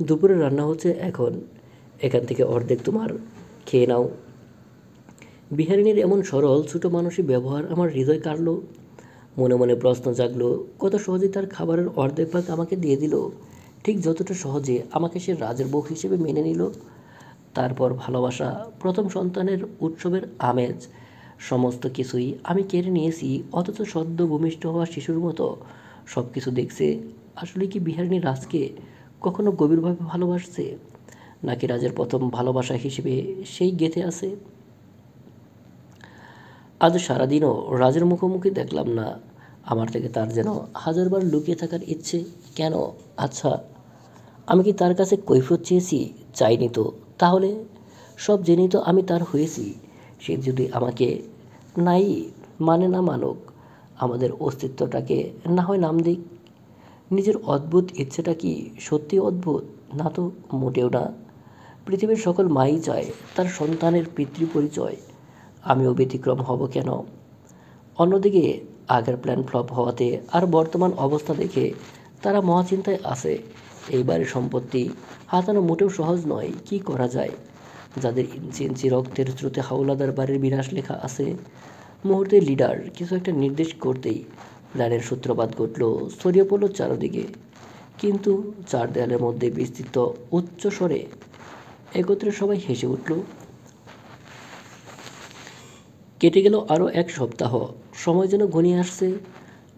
Speaker 1: দুপুরে রান্না হচ্ছে এখন, এখান থেকে অর্ধেক তোমার, খেয়ে নাও। বিহারিণীর এমন সরল ছোটো মানুষই ব্যবহার আমার হৃদয় কাড়ল। মনে মনে প্রশ্ন জাগলো, কত সহজে তার খাবারের অর্ধেক ভাগ আমাকে দিয়ে দিল, ঠিক যতটা সহজে আমাকে সে রাজের বউ হিসেবে মেনে নিল। তারপর ভালোবাসা, প্রথম সন্তানের উৎসবের আমেজ, সমস্ত কিছুই আমি কেড়ে নিয়েছি। অথচ সদ্য ভূমিষ্ঠ হওয়া শিশুর মতো সব কিছু দেখছে। আসলে কি বিহারিণী রাজকে কখনো গভীরভাবে ভালোবাসছে, নাকি রাজের প্রথম ভালোবাসা হিসেবে সেই গেঁথে আছে? আজ সারাদিনও রাজের মুখোমুখি দেখলাম না। আমার থেকে তার যেন হাজারবার লুকিয়ে থাকার ইচ্ছে। কেন? আচ্ছা, আমি কি তার কাছে কৈফিয়ত চেয়েছি? চাইনি তো। তাহলে সব জেনেই তো আমি তার হয়েছি। সে যদি আমাকে নাই মানে না মানুক, আমাদের অস্তিত্বটাকে না হয় নাম দিক। নিজের অদ্ভুত ইচ্ছেটা কি সত্যি অদ্ভুত? না তো, মোটেও না। পৃথিবীর সকল মাই চায় তার সন্তানের পিতৃপরিচয়। আমিও ব্যতিক্রম হব কেন? অন্যদিকে আগের প্ল্যান ফ্লপ হওয়াতে আর বর্তমান অবস্থা দেখে তারা মহাচিন্তায় আছে। এই বাড়ির সম্পত্তি হাতানো মোটেও সহজ নয়। কি করা যায়? যাদের ইঞ্চি ইঞ্চি রক্তের স্রোতে হাওলাদার বাড়ির বিনাশ লেখা আছে। মুহূর্তে লিডার কিছু একটা নির্দেশ করতেই প্ল্যানের সূত্রপাত ঘটল, ছড়িয়ে পড়ল চারদিকে। কিন্তু চার দেয়ালের মধ্যে বিস্তৃত উচ্চ স্বরে একত্রে সবাই হেসে উঠল। কেটে গেল আরও এক সপ্তাহ। সময় যেন ঘনিয়ে আসছে।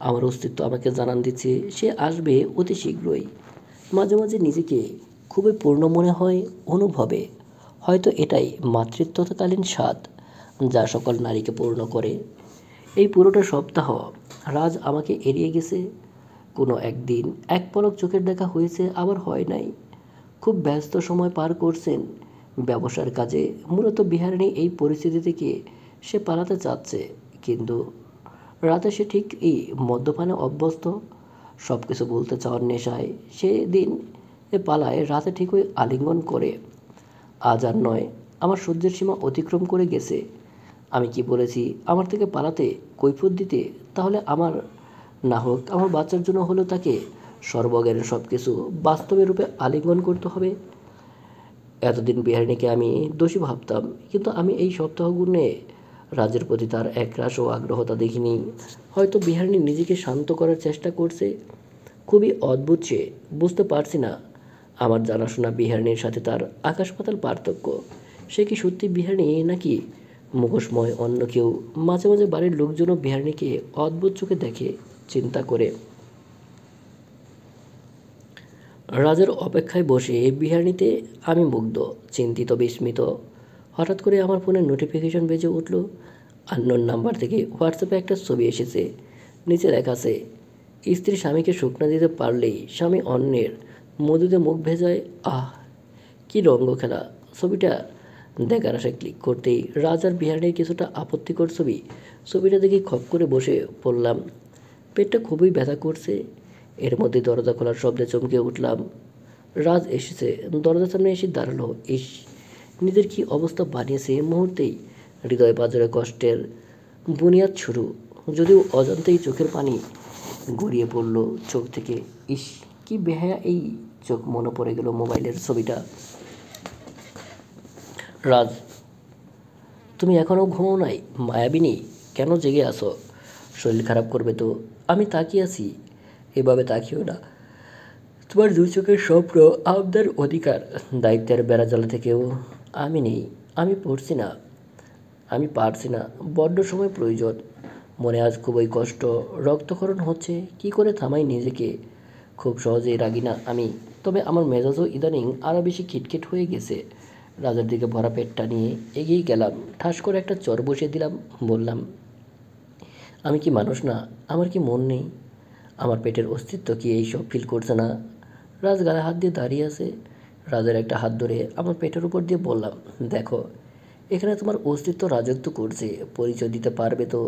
Speaker 1: আমার অস্তিত্ব আমাকে জানান দিচ্ছে সে আসবে অতি শীঘ্রই। মাঝে মাঝে নিজেকে খুবই পূর্ণ মনে হয় অনুভবে। হয়তো এটাই মাতৃত্বকালীন স্বাদ যা সকল নারীকে পূর্ণ করে। এই পুরোটা সপ্তাহ রাজ আমাকে এড়িয়ে গেছে। কোনো একদিন এক পলক চোখের দেখা হয়েছে, আবার হয় নাই। খুব ব্যস্ত সময় পার করছেন ব্যবসার কাজে। মূলত বিহারিণী এই পরিস্থিতি থেকে সে পালাতে চাচ্ছে, কিন্তু রাতে সে ঠিক এই মদ্যপানে অভ্যস্ত। সব কিছু বলতে চাওয়ার নেশায় সেদিন পালায়, রাতে ঠিক ওই আলিঙ্গন করে। আজ আর নয়, আমার সহ্যের সীমা অতিক্রম করে গেছে। আমি কি বলেছি আমার থেকে পালাতে, কৈফিয়ত দিতে? তাহলে আমার না হোক, আমার বাচ্চার জন্য হলেও তাকে সর্বজ্ঞানের সব কিছু বাস্তবের রূপে আলিঙ্গন করতে হবে। এতদিন বিহারিণীকে আমি দোষী ভাবতাম, কিন্তু আমি এই সপ্তাহগুণে রাজের প্রতি তার একরাশ ও আগ্রহতা দেখিনি। হয়তো বিহারিণী নিজেকে শান্ত করার চেষ্টা করছে। খুবই অদ্ভুত সে, বুঝতে পারছি না। আমার জানাশোনা বিহারিণীর সাথে তার আকাশ পাতাল পার্থক্য। সে কি সত্যি বিহারিণী নাকি মুখোশময় অন্য কেউ? মাঝে মাঝে বাড়ির লোকজনও বিহারিণীকে অদ্ভুত চোখে দেখে, চিন্তা করে। রাজের অপেক্ষায় বসে বিহারিণীতে আমি মুগ্ধ, চিন্তিত, বিস্মিত। হঠাৎ করে আমার ফোনে নোটিফিকেশন বেজে উঠল। আননোন নাম্বার থেকে হোয়াটসঅ্যাপে একটা ছবি এসেছে। নিচে লেখা আছে, স্ত্রী স্বামীকে শুকনা দিতে পারলেই স্বামী অন্যের মধুতে মুখ ভেজায়। আহ, কি রঙ্গখেলা! ছবিটা দেখার আশায় ক্লিক করতেই রাজ আর বিহারিণীর কিছুটা আপত্তিকর ছবি। ছবিটা দেখে খপ করে বসে পড়লাম। পেটটা খুবই ব্যথা করছে। এর মধ্যে দরজা খোলার শব্দে চমকে উঠলাম। রাজ এসেছে। দরজার সামনে এসে দাঁড়ালো। ইস, নিজের কি অবস্থা বানিয়েছে! মুহূর্তেই হৃদয় পাঁজরে কষ্টের বুনিয়াদ শুরু। যদিও অজান্তেই চোখের পানি গড়িয়ে পড়ল চোখ থেকে। ইস, কি বেহায়া এই চোখ! মনে পড়ে গেল মোবাইলের ছবিটা। রাজ, তুমি এখনও ঘুমো নাই? মায়াবিনী, কেন জেগে আসো? শরীর খারাপ করবে তো। আমি তাকিয়ে আছি। এভাবে তাকিও না। তোমার দুই চোখের স্বপ্ন আপনার অধিকার। দায়িত্বের বেড়াজাল থেকেও আমি নেই। আমি পড়ছি না, আমি পারছি না। বড্ড সময় প্রয়োজন। মনে আজ খুবই কষ্ট, রক্তক্ষরণ হচ্ছে। কি করে থামাই নিজেকে? খুব সহজেই রাগি না আমি, তবে আমার মেজাজও ইদানিং আরও বেশি খিটখিট হয়ে গেছে। রাজার দিকে ভরা পেটটা নিয়ে এগিয়ে গেলাম। ঠাস করে একটা চর বসিয়ে দিলাম। বললাম, আমি কি মানুষ না? আমার কি মন নেই? আমার পেটের অস্তিত্ব কি এইসব ফিল করছে না? রাজ গায়ে হাত দিয়ে দাঁড়িয়ে আছে। রাজের একটা হাত ধরে আমার পেটের উপর দিয়ে বললাম, দেখো, এখানে তোমার অস্তিত্ব রাজত্ব করছে। পরিচয় দিতে পারবে তো?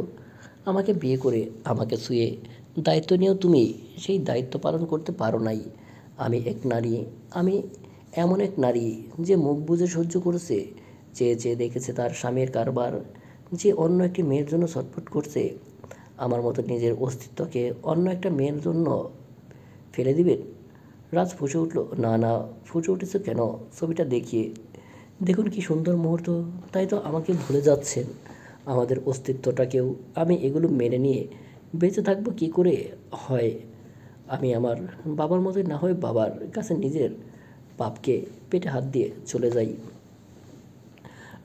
Speaker 1: আমাকে বিয়ে করে আমাকে ছুঁয়ে দায়িত্ব নিয়েও তুমি সেই দায়িত্ব পালন করতে পারো নাই। আমি এক নারী। আমি এমন এক নারী যে মুখ বুজে সহ্য করেছে, চেয়ে চেয়ে দেখেছে তার স্বামীর কারবার, যে অন্য একটি মেয়ের জন্য ছটফট করছে। আমার মতো নিজের অস্তিত্বকে অন্য একটা মেয়ের জন্য ফেলে দিবেন? রাজ ফুঁসে উঠল। না না, ফুঁসে উঠেছে কেন? ছবিটা দেখিয়ে দেখুন কি সুন্দর মুহূর্ত। তাই তো আমাকে ভুলে যাচ্ছেন আমাদের অস্তিত্বটাকেও। আমি এগুলো মেনে নিয়ে বেঁচে থাকবো কী করে হয়? আমি আমার বাবার মতোই না হয় বাবার কাছে নিজের পাপকে পেটে হাত দিয়ে চলে যাই।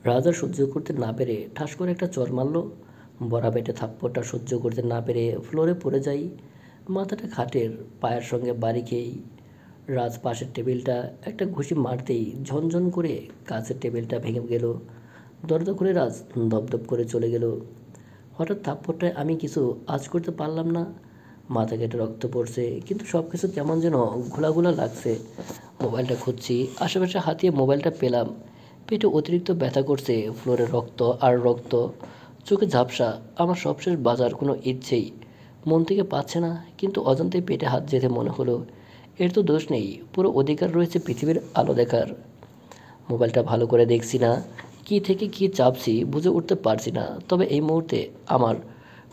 Speaker 1: রাজা সহ্য করতে না পেরে ঠাস করে একটা চর মারল। বড়া পেটে থাপ্পড়টা সহ্য করতে না পেরে ফ্লোরে পড়ে যাই। মাথাটা খাটের পায়ের সঙ্গে বাড়ি খেয়েই রাজ পাশের টেবিলটা একটা ঘুষি মারতেই ঝনঝন করে কাছের টেবিলটা ভেঙে গেল। দরজা খুলে রাজ দপদপ করে চলে গেল। হঠাৎ থাপ্পড়টায় আমি কিছু আঁচ করতে পারলাম না। মাথা কেটে রক্ত পড়ছে, কিন্তু সব কিছু কেমন যেন ঘোলা ঘোলা লাগছে। মোবাইলটা খুঁজছি, আশেপাশে হাতিয়ে মোবাইলটা পেলাম। পেটে অতিরিক্ত ব্যথা করছে। ফ্লোরে রক্ত আর রক্ত, চোখে ঝাপসা। আমার সবশেষ বাজার কোনো ইচ্ছেই মন থেকে পাচ্ছে না, কিন্তু অজান্তেই পেটে হাত যেতে মনে হলো। এর তো দোষ নেই, পুরো অধিকার রয়েছে পৃথিবীর আলো দেখার। মোবাইলটা ভালো করে দেখছি না, কী থেকে কী চাপছি বুঝে উঠতে পারছি না। তবে এই মুহূর্তে আমার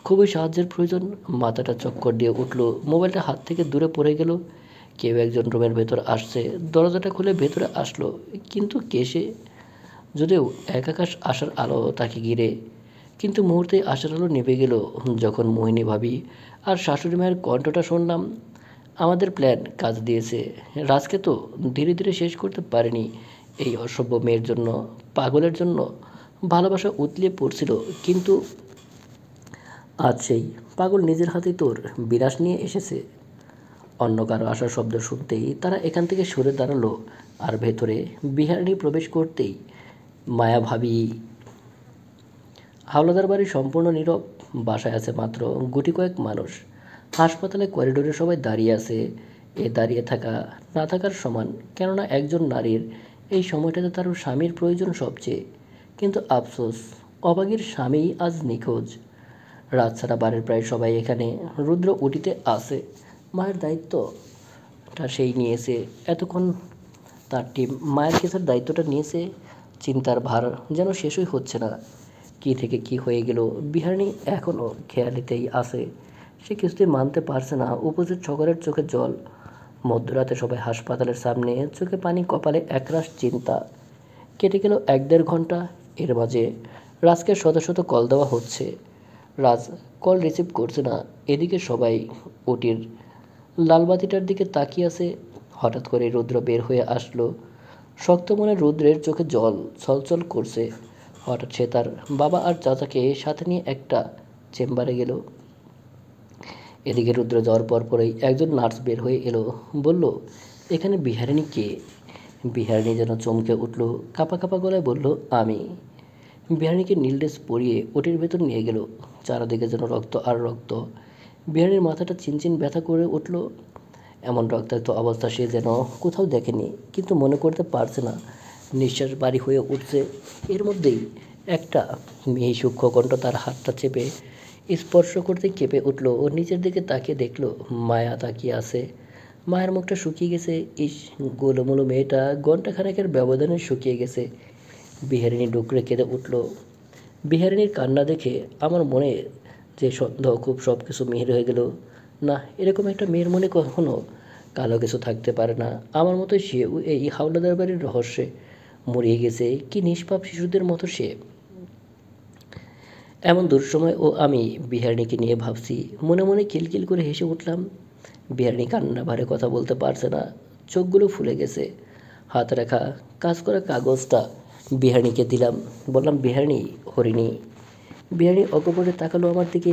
Speaker 1: খুবই সাহায্যের প্রয়োজন। মাথাটা চক্কর দিয়ে উঠল। মোবাইলটা হাত থেকে দূরে পড়ে গেল। কেউ একজন রুমের ভেতর আসছে। দরজাটা খুলে ভেতরে আসলো, কিন্তু কে সে? যদিও এক আকাশ আশার আলো তাকে ঘিরে, কিন্তু মুহূর্তে আশার আলো নিভে গেল যখন মোহিনী ভাবি আর শাশুড়ি মায়ের কণ্ঠটা শুনলাম। আমাদের প্ল্যান কাজ দিয়েছে। রাজকে তো ধীরে ধীরে শেষ করতে পারেনি এই অসভ্য মেয়ের জন্য, পাগলের জন্য। ভালোবাসা উতলিয়ে পড়ছিল, কিন্তু আজ সেই পাগল নিজের হাতেই তোর বিনাশ নিয়ে এসেছে। অন্য কারো আসার শব্দ শুনতেই তারা এখান থেকে সরে দাঁড়ালো, আর ভেতরে বিহারিণী প্রবেশ করতেই মায়া ভাবি। হাওলাদার বাড়ি সম্পূর্ণ নীরব। বাসায় আছে মাত্র গুটি কয়েক মানুষ। হাসপাতালে করিডোরে সবাই দাঁড়িয়ে আছে। এ দাঁড়িয়ে থাকা না থাকার সমান, কেননা একজন নারীর এই সময়টাতে তার স্বামীর প্রয়োজন সবচেয়ে। কিন্তু আফসোস, অভাগীর স্বামী আজ নিখোঁজ। রাত ছাড়া বাড়ির প্রায় সবাই এখানে। রুদ্র উটিতে আছে। মায়ের দায়িত্বটা সেই নিয়েছে এতক্ষণ। তার টিম মায়ের কেসের দায়িত্বটা নিয়েছে। চিন্তার ভার যেন শেষই হচ্ছে না। কী থেকে কী হয়ে গেল, বিহারিণী এখনও খেয়ালিতেই আছে। সে কিছুতেই মানতে পারছে না। উপস্থিত সকলের চোখে জল। মধ্যরাতে সবাই হাসপাতালের সামনে, চোখে পানি, কপালে একরাশ চিন্তা। কেটে গেল 1-1.5 ঘন্টা। এর মাঝে রাজকে শত শত কল দেওয়া হচ্ছে। রাজ কল রিসিভ করছে না। এদিকে সবাই ওটির লালবাতিটার দিকে তাকিয়ে আছে। হঠাৎ করে রুদ্র বের হয়ে আসলো। শক্ত মনে রুদ্রের চোখে জল ছলছল করছে। হঠাৎ সে তার বাবা আর চাচাকে সাথে নিয়ে একটা চেম্বারে গেল। এদিকে রুদ্র যাওয়ার পরপরই একজন নার্স বের হয়ে এলো, বলল, এখানে বিহারিণী কে? বিহারিণী যেন চমকে উঠল, কাঁপা কাঁপা গলায় বলল, আমি। বিহারিণীকে নীল ড্রেস পরিয়ে ওটির ভেতর নিয়ে গেল। চারদিকে যেন রক্ত আর রক্ত। বিহারিণীর মাথাটা চিনচিন ব্যথা করে উঠল। এমন রক্তাক্ত অবস্থা সে যেন কোথাও দেখেনি, কিন্তু মনে করতে পারছে না। নিঃশ্বাস ভারী হয়ে উঠছে। এর মধ্যেই একটা মিহি সূক্ষ্ম কণ্ঠ তার হাতটা চেপে স্পর্শ করতে কেঁপে উঠল। ও নিচের দিকে তাকিয়ে দেখল মায়া তাকিয়ে আছে। মায়ের মুখটা শুকিয়ে গেছে। ইস, গোলুমোলু মেয়েটা ঘণ্টাখানেকের ব্যবধানে শুকিয়ে গেছে। বিহারিণী ডুকরে কেঁদে উঠল। বিহারিণীর কান্না দেখে আমার মনে যে সন্দেহ খুব সব কিছু মিহির হয়ে গেল। না, এরকম একটা মেয়ের মনে কখনো কালো কিছু থাকতে পারে না। আমার মতোই সেও এই হাওলাদার বাড়ির রহস্যে মরিয়ে গেছে। কি নিষ্পাপ শিশুদের মতো সে। এমন দুঃসময় ও আমি বিহারিণীকে নিয়ে ভাবছি। মনে মনে কিলকিল করে হেসে উঠলাম। বিহারিণী কান্না ভারে কথা বলতে পারছে না। চোখগুলো ফুলে গেছে। হাত রাখা কাজ করা কাগজটা বিহারিণীকে দিলাম। বললাম, বিহারিণী, হরিণী। বিহারিণী অকপটে তাকালো আমার দিকে।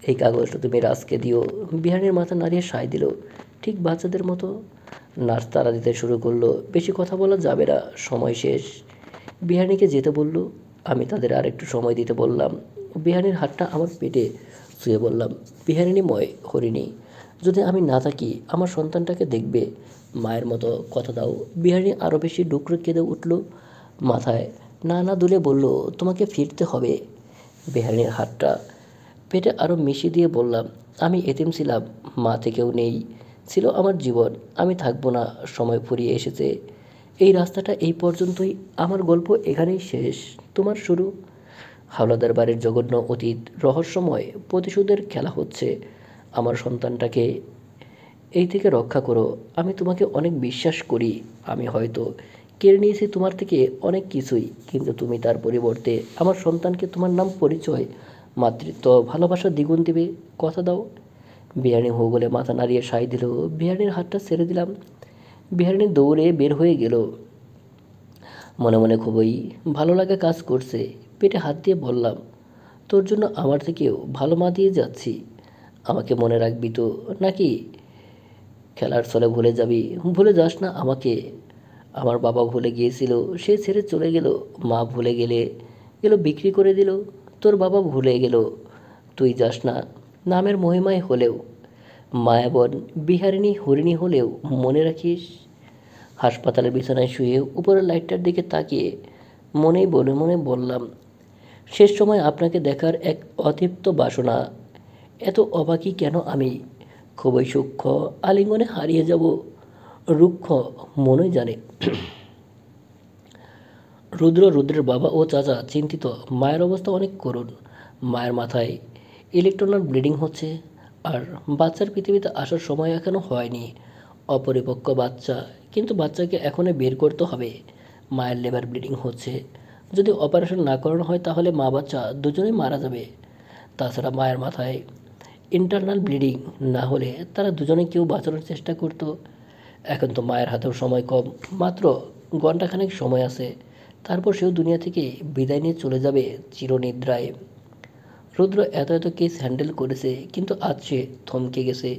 Speaker 1: এই কাগজটা তুমি রাজকে দিও। বিহারিণীর মাথা নাড়িয়ে সায় দিল, ঠিক বাচ্চাদের মতো। নার্স তাড়া দিতে শুরু করলো। বেশি কথা বলা যাবে না, সময় শেষ। বিহারিণীকে যেতে বলল। আমি তাদের আর একটু সময় দিতে বললাম। বিহারিণীর হাতটা আমার পেটে শুয়ে বললাম, বিহারিণীময় হরিণী, যদি আমি না থাকি আমার সন্তানটাকে দেখবে। মায়ের মতো কথা দাও। বিহারিণী আরও বেশি ডুকরে কেঁদে উঠল। মাথায় না না দুলে বলল, তোমাকে ফিরতে হবে। বিহারিণীর হাতটা পেটে আরও মিশিয়ে দিয়ে বললাম, আমি এতিম ছিলাম, মা থেকেও নেই। ছিল আমার জীবন, আমি থাকবো না। সময় ফুরিয়ে এসেছে। এই রাস্তাটা এই পর্যন্তই। আমার গল্প এখানেই শেষ, তোমার শুরু। হাওলাদার বাড়ির জঘন্য অতীত, রহস্যময় প্রতিশোধের খেলা হচ্ছে। আমার সন্তানটাকে এই থেকে রক্ষা করো। আমি তোমাকে অনেক বিশ্বাস করি। আমি হয়তো কেড়ে নিয়েছি তোমার থেকে অনেক কিছুই, কিন্তু তুমি তার পরিবর্তে আমার সন্তানকে তোমার নাম, পরিচয়, মাতৃত্ব, ভালোবাসা দ্বিগুণ দিবে। কথা দাও। বিহারিণী হু বলে মাথা নাড়িয়ে সায় দিল। বিহারিণীর হাতটা ছেড়ে দিলাম। বিহারিণী দৌড়ে বের হয়ে গেল। মনে মনে খুবই ভালো লাগা কাজ করছে। পেটে হাত দিয়ে বললাম, তোর জন্য আমার থেকেও ভালো মা দিয়ে যাচ্ছি। আমাকে মনে রাখবি তো, নাকি খেলার ছলে ভুলে যাবি? ভুলে যাস না আমাকে। আমার বাবা ভুলে গিয়েছিল, সে ছেড়ে চলে গেল। মা ভুলে গেল বিক্রি করে দিল। তোর বাবা ভুলে গেল, তুই যাস না। নামের মহিমায় হলেও, মায়াবন বিহারিণী হরিণী হলেও মনে রাখিস। হাসপাতালের বিছানায় শুয়ে উপরের লাইটটার দিকে তাকিয়ে মনেই মনে মনে বললাম, শেষ সময় আপনাকে দেখার এক অতৃপ্ত বাসনা। এত অবাকই কেন আমি? খুবই সূক্ষ্ম আলিঙ্গনে হারিয়ে যাব। রুক্ষ মনই জানে। রুদ্রের বাবা ও চাচা চিন্তিত। মায়ের অবস্থা অনেক করুণ। মায়ের মাথায় ইলেকট্রনাল ব্লিডিং হচ্ছে, আর বাচ্চার পৃথিবীতে আসার সময় এখনও হয়নি। অপরিপক্ক বাচ্চা, কিন্তু বাচ্চাকে এখনই বের করতে হবে। মায়ের লিভার ব্লিডিং হচ্ছে। যদি অপারেশন না করানো হয় তাহলে মা বাচ্চা দুজনেই মারা যাবে। তাছাড়া মায়ের মাথায় ইন্টারনাল ব্লিডিং না হলে তারা দুজনে কেউ বাঁচানোর চেষ্টা করতো। এখন তো মায়ের হাতেও সময় কম, মাত্র ঘণ্টাখানেক সময় আছে, তারপর সেও দুনিয়া থেকে বিদায় নিয়ে চলে যাবে চিরনিদ্রায়। রুদ্র এত এত কেস হ্যান্ডেল করেছে, কিন্তু আজ সে থমকে গেছে।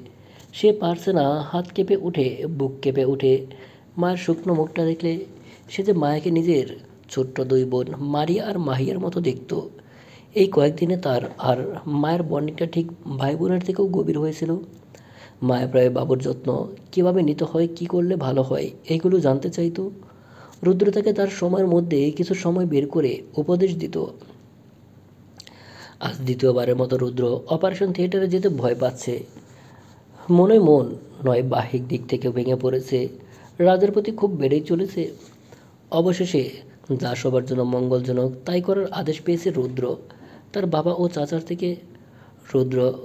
Speaker 1: সে পারছে না, হাত কেঁপে উঠে, বুক কেঁপে উঠে। মায়ের শুকনো মুখটা দেখলে সে যে মায়াকে নিজের ছোট্ট দুই বোন মারিয়া আর মাহিয়ার মতো দেখত। এই কয়েকদিনে তার আর মায়ের বন্ডিংটা ঠিক ভাই বোনের থেকেও গভীর হয়েছিল। মায়া প্রায় বাবুর যত্ন কীভাবে নিতে হয়, কী করলে ভালো হয়, এইগুলো জানতে চাইতো। রুদ্র তাকে তার সময়ের মধ্যে কিছু সময় বের করে উপদেশ দিত। আজ দ্বিতীয়বারের মতো রুদ্র অপারেশন থিয়েটারে যেতে ভয় পাচ্ছে। মনে মন নয়, বাহ্যিক দিক থেকে ভেঙে পড়েছে। রাজের প্রতি খুব বেড়েই চলেছে। অবশেষে যা সবার জন্য মঙ্গলজনক তাই করার আদেশ পেয়েছে রুদ্র তার বাবা ও চাচার থেকে।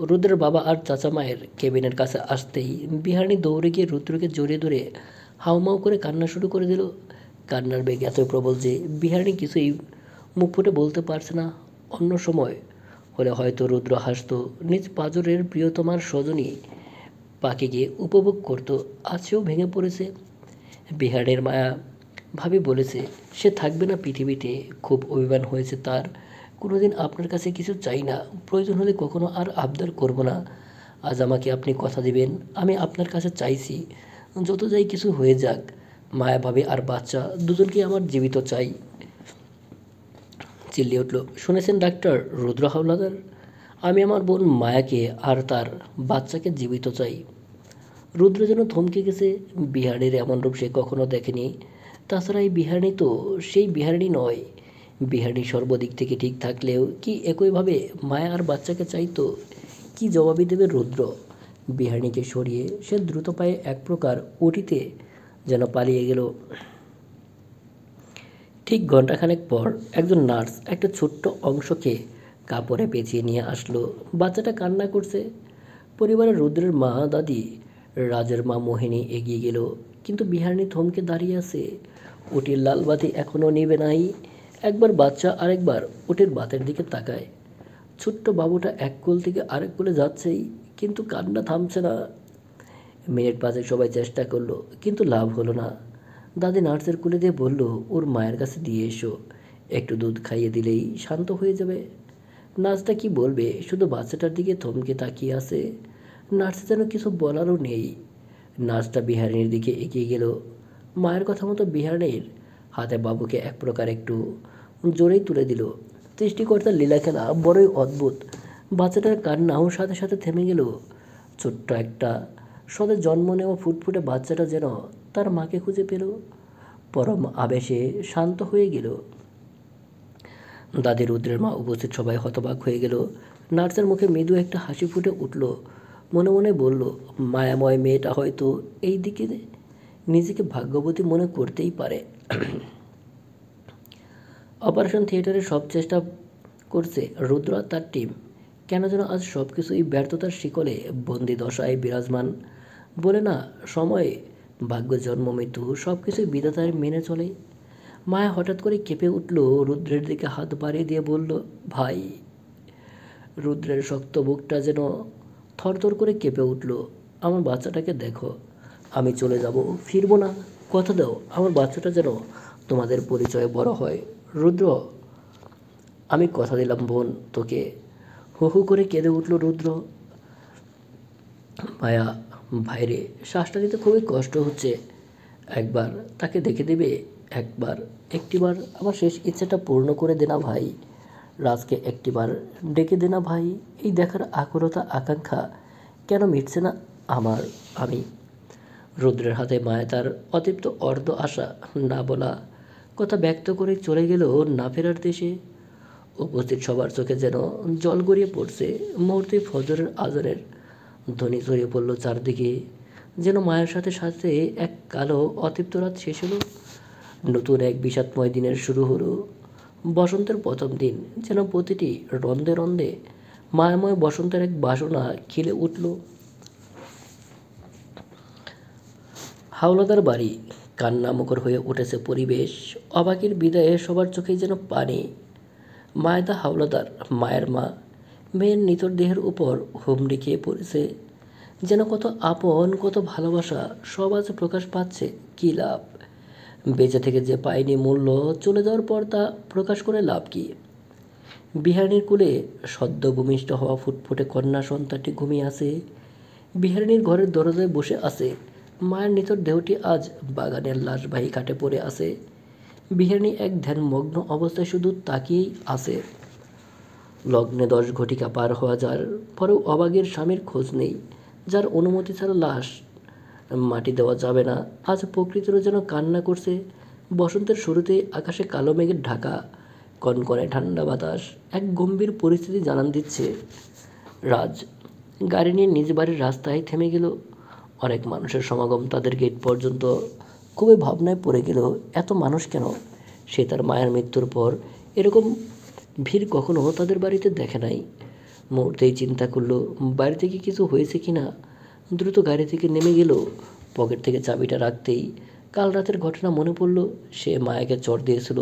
Speaker 1: রুদ্রের বাবা আর চাচা মায়ের কেবিনের কাছে আসতেই বিহারিণী দৌড়ে গিয়ে রুদ্রকে জড়িয়ে ধরে হাউমাউ করে কান্না শুরু করে দিল। কান্নার বেগ এতই প্রবল যে বিহারিণী কিছুই মুখ ফুটে বলতে পারছে না। অন্য সময় হলে হয়তো রুদ্র হাসত, নিজ পাঁজরের প্রিয়তমার স্বজনই পাকে গিয়ে উপভোগ করত। আজ সেও ভেঙে পড়েছে। বিহারের মায়া ভাবি বলেছে সে থাকবে না পৃথিবীতে। খুব অভিমান হয়েছে তার। কোনোদিন আপনার কাছে কিছু চাই না, প্রয়োজন হলে কখনো আর আবদার করব না। আজ আমাকে আপনি কথা দিবেন, আমি আপনার কাছে চাইছি, যত যাই কিছু হয়ে যাক, মায়া ভাবি আর বাচ্চা দুজনকে আমার জীবিত চাই। চিল্লিয়ে উঠল, শুনেছেন ডাক্তার রুদ্র হাওলাদার, আমি আমার বোন মায়াকে আর তার বাচ্চাকে জীবিত চাই। রুদ্র যেন থমকে গেছে। বিহারীর এমন রূপ সে কখনো দেখেনি। তাছাড়া এই বিহারিণী তো সেই বিহারিণী নয়। বিহারিণী সর্বদিক থেকে ঠিক থাকলেও কি একইভাবে মায়া আর বাচ্চাকে চাইতো? কি জবাবই দেবে রুদ্র? বিহারিণীকে সরিয়ে সে দ্রুত পায়ে এক প্রকার উঠিতে যেন পালিয়ে গেল। ঠিক ঘণ্টাখানেক পর একজন নার্স একটা ছোট্ট অংশকে কাপড়ে পেঁচিয়ে নিয়ে আসলো। বাচ্চাটা কান্না করছে। পরিবারের রুদ্রের মা দাদি, রাজের মা মোহিনী এগিয়ে গেল, কিন্তু বিহারিণী থমকে দাঁড়িয়ে আছে। উটির লাল বাতি এখনও নিবে নাই। একবার বাচ্চা আরেকবার উটির বাতের দিকে তাকায়। ছোট্ট বাবুটা এক কোল থেকে আরেক কোলে যাচ্ছেই, কিন্তু কান্না থামছে না। মিনিট পাঁচেক সবাই চেষ্টা করলো, কিন্তু লাভ হলো না। দাদি নার্সের কোলে দিয়ে বলল, ওর মায়ের কাছে দিয়ে এসো, একটু দুধ খাইয়ে দিলেই শান্ত হয়ে যাবে। নার্সটা কি বলবে, শুধু বাচ্চাটার দিকে থমকে তাকিয়ে আছে। নার্সের যেন কিছু বলারও নেই। নার্সটা বিহারিণীর দিকে এগিয়ে গেল। মায়ের কথা মতো বিহারিণীর হাতে বাবুকে এক প্রকার একটু জোরেই তুলে দিল। সৃষ্টিকর্তার লীলাখেলা বড়ই অদ্ভুত। বাচ্চাটার কান্নাও সাথে সাথে থেমে গেল। ছোট্ট একটা সবে জন্ম নেওয়া ফুটফুটে বাচ্চাটা যেন তার মাকে খুঁজে পেল। পরম আবেশে শান্ত হয়ে গেল। দাদি, রুদ্রের মা, উপস্থিত সবাই হতবাক হয়ে গেল। নার্সের মুখে মৃদু একটা হাসি ফুটে উঠল। মনে মনে বলল, মায়াময় মেয়েটা হয়তো এই দিকে নিজেকে ভাগ্যবতী মনে করতেই পারে। অপারেশন থিয়েটারে সব চেষ্টা করছে রুদ্র আর তার টিম। কেন যেন আজ সব কিছুই ব্যর্থতার শিকলে বন্দি দশায় বিরাজমান। বলে না, সময়, ভাগ্য, জন্ম, মৃত্যু সব কিছুই বিধাতার মেনে চলে। মায়া হঠাৎ করে কেঁপে উঠল, রুদ্রের দিকে হাত বাড়িয়ে দিয়ে বলল, ভাই। রুদ্রের শক্ত বুকটা যেন থরথর করে কেঁপে উঠল। আমার বাচ্চাটাকে দেখো, আমি চলে যাব, ফিরবো না। কথা দাও আমার বাচ্চাটা যেন তোমাদের পরিচয়ে বড় হয়। রুদ্র, আমি কথা দিলাম বোন তোকে। হু হু করে কেঁদে উঠল রুদ্র। মায়া, ভাইরে, শ্বাসটা নিতে খুবই কষ্ট হচ্ছে। একবার তাকে দেখে দেবে, একটিবার আমার শেষ ইচ্ছেটা পূর্ণ করে দে না ভাই। রাজকে একটিবার ডেকে দে না ভাই। এই দেখার আকুলতা আকাঙ্ক্ষা কেন মিটছে না আমার। আমি রুদ্রের হাতে মায়া তার অতৃপ্ত অর্ধ আশা না বলা কথা ব্যক্ত করে চলে গেল না ফেরার দেশে। উপস্থিত সবার চোখে যেন জল গড়িয়ে পড়ছে। মুহূর্তে ফজরের আজানের ধ্বনি ছড়িয়ে পড়ল চারদিকে। যেন মায়ের সাথে সাথে এক কালো অতৃপ্ত রাত শেষ হলো। নতুন এক বিষাদময় দিনের শুরু হলো। বসন্তের প্রথম দিন, যেন প্রতিটি রন্ধে রন্ধে মায়াময় বসন্তের এক বাসনা খিলে উঠল। হাওলাদার বাড়ি কান্নামুখর হয়ে উঠেছে পরিবেশ। অবাকের বিদায়ে সবার চোখেই যেন পানি। মায়দা হাওলাদার, মায়ের মা, মেয়ের নিথর দেহের উপর হুমড়ি খেয়ে পড়েছে। যেন কত আপন, কত ভালোবাসা সব আজ প্রকাশ পাচ্ছে। কী লাভ? বেঁচে থেকে যে পায়নি মূল্য, চলে যাওয়ার পর তা প্রকাশ করে লাভ কী? বিহারিণীর কোলে সদ্য ভূমিষ্ঠ হওয়া ফুটফুটে কন্যা সন্তানটি ঘুমিয়ে আছে। বিহারিণীর ঘরের দরজায় বসে আছে। মায়ের নিথর দেহটি আজ বাগানের লাশবাহী কাটে পড়ে আছে। বিহারিণী এক ধ্যানমগ্ন অবস্থায় শুধু তাকিয়েই আছে। লগ্নে 10 ঘটিকা পার হওয়া যার পরেও অবাগের স্বামীর খোঁজ নেই। যার অনুমতি ছাড়া লাশ মাটি দেওয়া যাবে না, আজ প্রকৃতিরও যেন কান্না করছে। বসন্তের শুরুতেই আকাশে কালো মেঘের ঢাকা, কনকনে ঠান্ডা বাতাস এক গম্ভীর পরিস্থিতি জানান দিচ্ছে। রাজ গাড়ি নিয়ে নিজ বাড়ির রাস্তায় থেমে গেল। অনেক মানুষের সমাগম তাদের গেট পর্যন্ত। খুবই ভাবনায় পড়ে গেল, এত মানুষ কেন? সে তার মায়ের মৃত্যুর পর এরকম ভিড় কখনো তাদের বাড়িতে দেখে নাই। মুহূর্তেই চিন্তা করলো বাড়িতে কি কিছু হয়েছে কি না। দ্রুত গাড়ি থেকে নেমে গেল। পকেট থেকে চাবিটা রাখতেই কাল রাতের ঘটনা মনে পড়ল। সে মায়াকে চড় দিয়েছিল,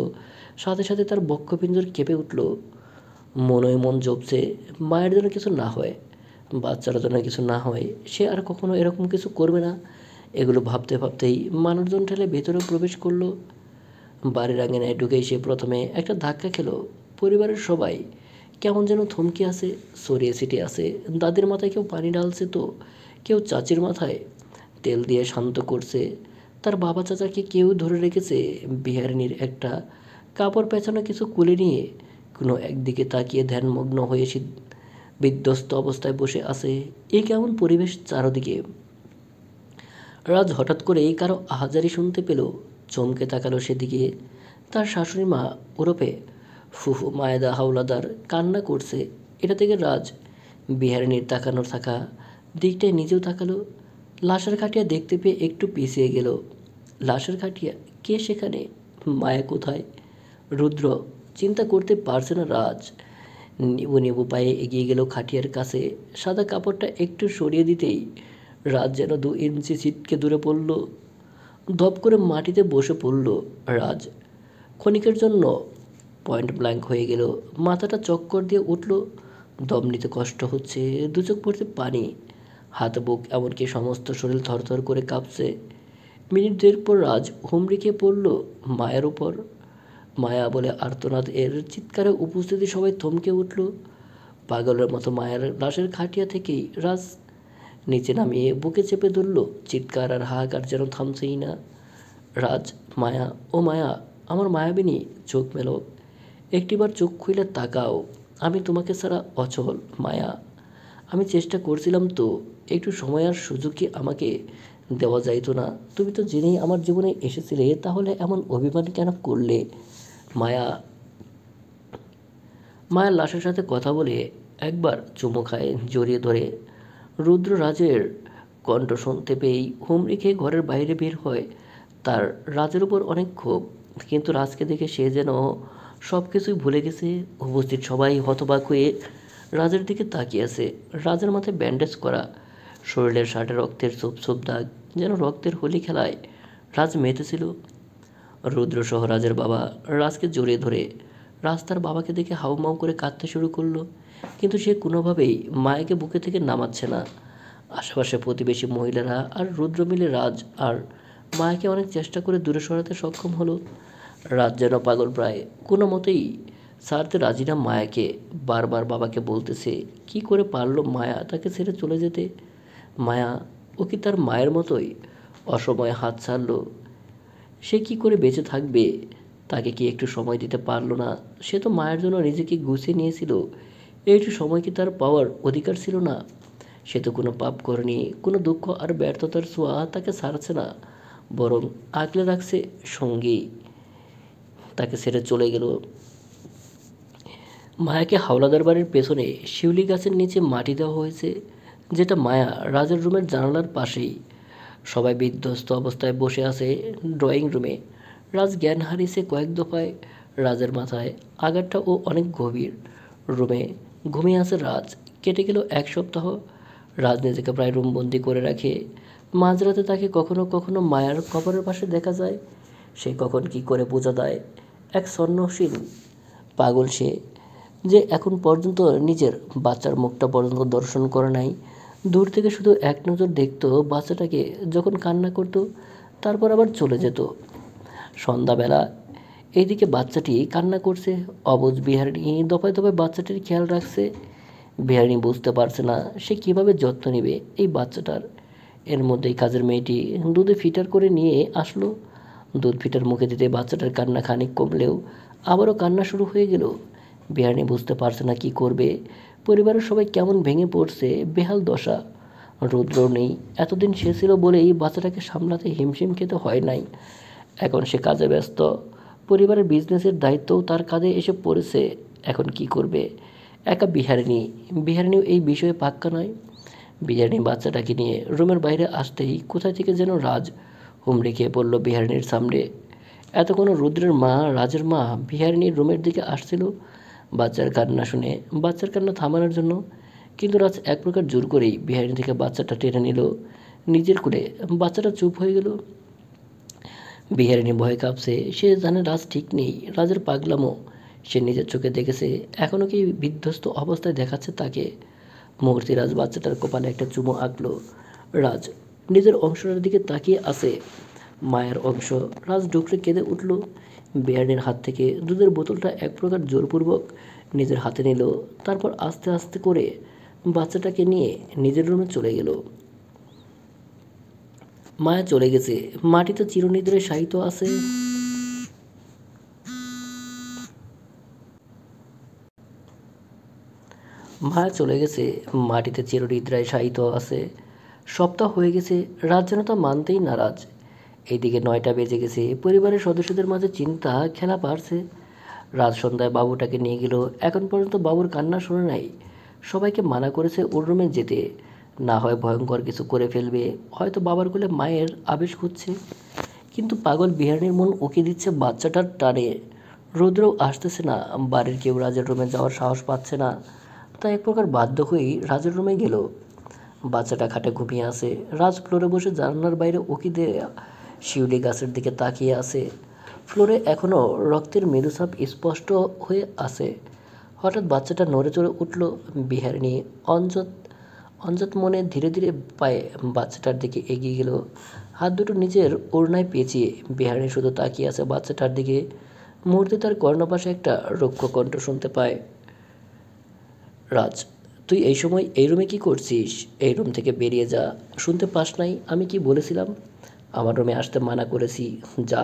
Speaker 1: সাথে সাথে তার বক্ষপিঞ্জর কেঁপে উঠল। মনে মন জপছে মায়ের যেন কিছু না হয়, বাচ্চারা যেন কিছু না হয়। সে আর কখনো এরকম কিছু করবে না। এগুলো ভাবতে ভাবতেই মানুষজন ঠেলে ভেতরে প্রবেশ করলো। বাড়ির আঙিনায় ঢুকেই সে প্রথমে একটা ধাক্কা খেলো। পরিবারের সবাই কেমন যেন থমকে আছে, ছড়িয়ে ছিটিয়ে আছে। দাদির মাথায় কেউ পানি ঢালছে, তো কেউ চাচির মাথায় তেল দিয়ে শান্ত করছে। তার বাবা চাচাকে কেউ ধরে রেখেছে। বিহারিণীর একটা কাপড় পেঁচানো কিছু কুলে নিয়ে কোনো একদিকে তাকিয়ে ধ্যানমগ্ন হয়ে বিধ্বস্ত অবস্থায় বসে আছে। এই কেমন পরিবেশ চারদিকে। রাজ হঠাৎ করেই কারো আহাজারি শুনতে পেল। চমকে তাকালো সেদিকে। তার শাশুড়ি মা ওরফে ফুফু মায়েদা হাওলাদার কান্না করছে। এটা থেকে রাজ বিহারিণীর তাকানোর থাকা দিকটায় নিজেও তাকালো। লাশের খাটিয়া দেখতে পেয়ে একটু পিছিয়ে গেল। লাশের খাটিয়া? কে সেখানে? মায়া কোথায়? রুদ্র? চিন্তা করতে পারছে না রাজ। নিবু নিবু পায়ে এগিয়ে গেল খাটিয়ার কাছে। সাদা কাপড়টা একটু সরিয়ে দিতেই রাজ যেন 2 ইঞ্চি ছিটকে দূরে পড়ল। ধপ করে মাটিতে বসে পড়ল রাজ। ক্ষণিকের জন্য পয়েন্ট ব্ল্যাঙ্ক হয়ে গেল। মাথাটা চক্কর দিয়ে উঠল। দম নিতে কষ্ট হচ্ছে, দু চোখ পড়তে পানি। হাত বুক এমনকি সমস্ত শরীর থরথর করে কাঁপছে। মিনিট 2 পর রাজ হুমড়ি খেয়ে পড়ল মায়ের উপর। মায়া বলে আর্তনাদ, এর চিৎকারে উপস্থিতি সবাই থমকে উঠল। পাগলের মতো মায়ের লাশের খাটিয়া থেকেই রাজ নিচে নামিয়ে বুকে চেপে ধরল। চিৎকার আর হাহাকার যেন থামছেই না। রাজ, মায়া, ও মায়া, আমার মায়াবিনী, চোখ মেলো। একটিবার চোখ খুলে তাকাও। আমি তোমাকে ছাড়া অচল মায়া। আমি চেষ্টা করছিলাম তো, একটু সময় আর সুযোগ কি আমাকে দেওয়া যাইতো না? তুমি তো জেনেই আমার জীবনে এসেছিলে, তাহলে এমন অভিমান কেন করলে? মায়া মায়ের লাশের সাথে কথা বলে একবার চুমু খায় জড়িয়ে ধরে। রুদ্র রাজের কণ্ঠ শুনতে পেয়েই হুমড়ি খেয়ে ঘরের বাইরে বের হয়। তার রাজের উপর অনেক ক্ষোভ, কিন্তু রাজকে দেখে সে যেন সব কিছুই ভুলে গেছে। উপস্থিত সবাই হতবাক হয়ে রাজের দিকে তাকিয়ে আছে। রাজের মাথায় ব্যান্ডেজ করা, শরীরের শার্টে রক্তের ছোপ ছোপ দাগ, যেন রক্তের হোলি খেলায় রাজ মেতেছিল। রুদ্রসহ রাজের বাবা রাজকে জড়িয়ে ধরে রাজ তার বাবাকে দেখে হাউমাউ করে কাঁদতে শুরু করলো, কিন্তু সে কোনোভাবেই মায়াকে বুকে থেকে নামাচ্ছে না। আশেপাশে প্রতিবেশী মহিলারা আর রুদ্র মিলে রাজ আর মায়াকে অনেক চেষ্টা করে দূরে সরাতে সক্ষম হলো। রাজ যেন পাগল প্রায়, কোনো মতেই ছাড়তে রাজি না মায়াকে। বারবার বাবাকে বলতেছে, কি করে পারলো মায়া তাকে ছেড়ে চলে যেতে? মায়া, ও কি তার মায়ের মতোই অসময়ে হাত ছাড়লো? সে কি করে বেঁচে থাকবে? তাকে কি একটু সময় দিতে পারলো না? সে তো মায়ের জন্য নিজেকে গুছিয়ে নিয়েছিল। একটু সময় কি তার পাওয়ার অধিকার ছিল না? সে তো কোনো পাপ করেনি, কোনো দুঃখ আর ব্যর্থতার ছোঁয়া তাকে ছাড়ছে না, বরং আগলে রাখছে। সঙ্গী তাকে ছেড়ে চলে গেল। মায়াকে হাওলাদার বাড়ির পেছনে শিউলি গাছের নিচে মাটি দেওয়া হয়েছে, যেটা মায়া রাজের রুমের জানালার পাশেই। সবাই বিধ্বস্ত অবস্থায় বসে আছে ড্রয়িং রুমে। রাজ জ্ঞান হারিয়েছে কয়েক দফায়। রাজের মাথায় আঘাতটা ও অনেক গভীর। রুমে ঘুমিয়ে আছে রাজ। কেটে গেল 1 সপ্তাহ। রাজ নিজেকে প্রায় রুমবন্দি করে রাখে। মাঝরাতে তাকে কখনো কখনো মায়ার কবরের পাশে দেখা যায়। সে কখন কি করে বোঝা দেয়, এক সন্ন্যাসীন পাগল সে, যে এখন পর্যন্ত নিজের বাচ্চার মুখটা পর্যন্ত দর্শন করে নাই। দূর থেকে শুধু এক নজর দেখতো বাচ্চাটাকে যখন কান্না করতো, তারপর আবার চলে যেত। সন্ধ্যাবেলা এইদিকে বাচ্চাটি কান্না করছে, অবুঝ বিহারিণী দফায় দফায় বাচ্চাটির খেয়াল রাখছে। বিহারিণী বুঝতে পারছে না সে কিভাবে যত্ন নেবে এই বাচ্চাটার। এর মধ্যেই কাজের মেয়েটি দুধে ফিটার করে নিয়ে আসলো। দুধ ফিটার মুখে দিতে বাচ্চাটার কান্না খানিক কমলেও আবারও কান্না শুরু হয়ে গেল। বিহারিণী বুঝতে পারছে না কি করবে। পরিবারের সবাই কেমন ভেঙে পড়ছে, বেহাল দশা। রুদ্র নেই, এতদিন সে ছিল বলেই বাচ্চাটাকে সামলাতে হিমশিম খেতে হয় নাই। এখন সে কাজে ব্যস্ত, পরিবারের বিজনেসের দায়িত্বও তার কাঁধে এসে পড়েছে। এখন কি করবে একা বিহারিণীও এই বিষয়ে পাক্কা নয়। বিহারিণী বাচ্চাটাকে নিয়ে রুমের বাইরে আসতেই কোথায় থেকে যেন রাজ হুমড়ি খেয়ে পড়ল বিহারিণীর সামনে। এতক্ষণ রুদ্রের মা, রাজের মা বিহারিণীর রুমের দিকে আসছিল বাচ্চার কান্না শুনে, বাচ্চার কান্না থামানোর জন্য। কিন্তু রাজ এক প্রকার জোর করেই বিহারিণী থেকে বাচ্চাটা টেনে নিল নিজের কোলে। বাচ্চাটা চুপ হয়ে গেল। বিহারিণী ভয়ে কাঁপছে। সে জানে রাজ ঠিক নেই, রাজের পাগলামো সে নিজের চোখে দেখেছে। এখনও কি বিধ্বস্ত অবস্থায় দেখাচ্ছে তাকে। মুহূর্তে রাজ বাচ্চাটার কপালে একটা চুমো আঁকলো। রাজ নিজের অংশটার দিকে তাকিয়ে আছে, মায়ের অংশ। রাজ ডুকরে কেঁদে উঠল। বিহারিণীর হাত থেকে দুধের বোতলটা এক প্রকার জোরপূর্বক নিজের হাতে নিল। তারপর আস্তে আস্তে করে বাচ্চাটাকে নিয়ে নিজের রুমে চলে গেল। মায়া চলে গেছে, মাটিতে চিরনিদ্রায় শায়িত আছে। মায়া চলে গেছে, মাটিতে চিরনিদ্রায় শায়িত আছে। সপ্তাহ হয়ে গেছে, রাজ যেন তা মানতেই নারাজ। এইদিকে 9টা বেজে গেছে, পরিবারের সদস্যদের মাঝে চিন্তা খেলা পারছে। রাত সন্ধ্যায় বাবুটাকে নিয়ে গেল, এখন পর্যন্ত বাবুর কান্না শুনে নাই। সবাইকে মানা করেছে ওর রুমে যেতে, না হয় ভয়ঙ্কর কিছু করে ফেলবে, হয়তো বাবার কোলে মায়ের আবেশ খুঁজছে। কিন্তু পাগল বিহারিণীর মন উকি দিচ্ছে বাচ্চাটার টানে। রুদ্রও আসতেছে না, বাড়ির কেউ রাজের রুমে যাওয়ার সাহস পাচ্ছে না। তাই এক প্রকার বাধ্য হয়েই রাজের রুমে গেল। বাচ্চাটা খাটে ঘুমিয়ে আছে। রাজ ফ্লোরে বসে জানালার বাইরে উকি দিয়ে শিউলি গাছের দিকে তাকিয়ে আছে। ফ্লোরে এখনও রক্তের মৃদুছাপ স্পষ্ট হয়ে আছে। হঠাৎ বাচ্চাটা নড়ে চড়ে উঠল। বিহারিণী অঞ্জত অঞ্জত মনে ধীরে ধীরে পায়ে বাচ্চাটার দিকে এগিয়ে গেল, হাত দুটো নিজের ওড়নায় পেঁচিয়ে। বিহারিণী শুধু তাকিয়ে আছে বাচ্চাটার দিকে। মুহূর্তে তার কর্ণপাশে একটা রুক্ষ কণ্ঠ শুনতে পায়। রাজ, তুই এই সময় এই রুমে কি করছিস? এই রুম থেকে বেরিয়ে যা। শুনতে পাস নাই আমি কি বলেছিলাম? আমার রুমে আসতে মানা করেছি, যা।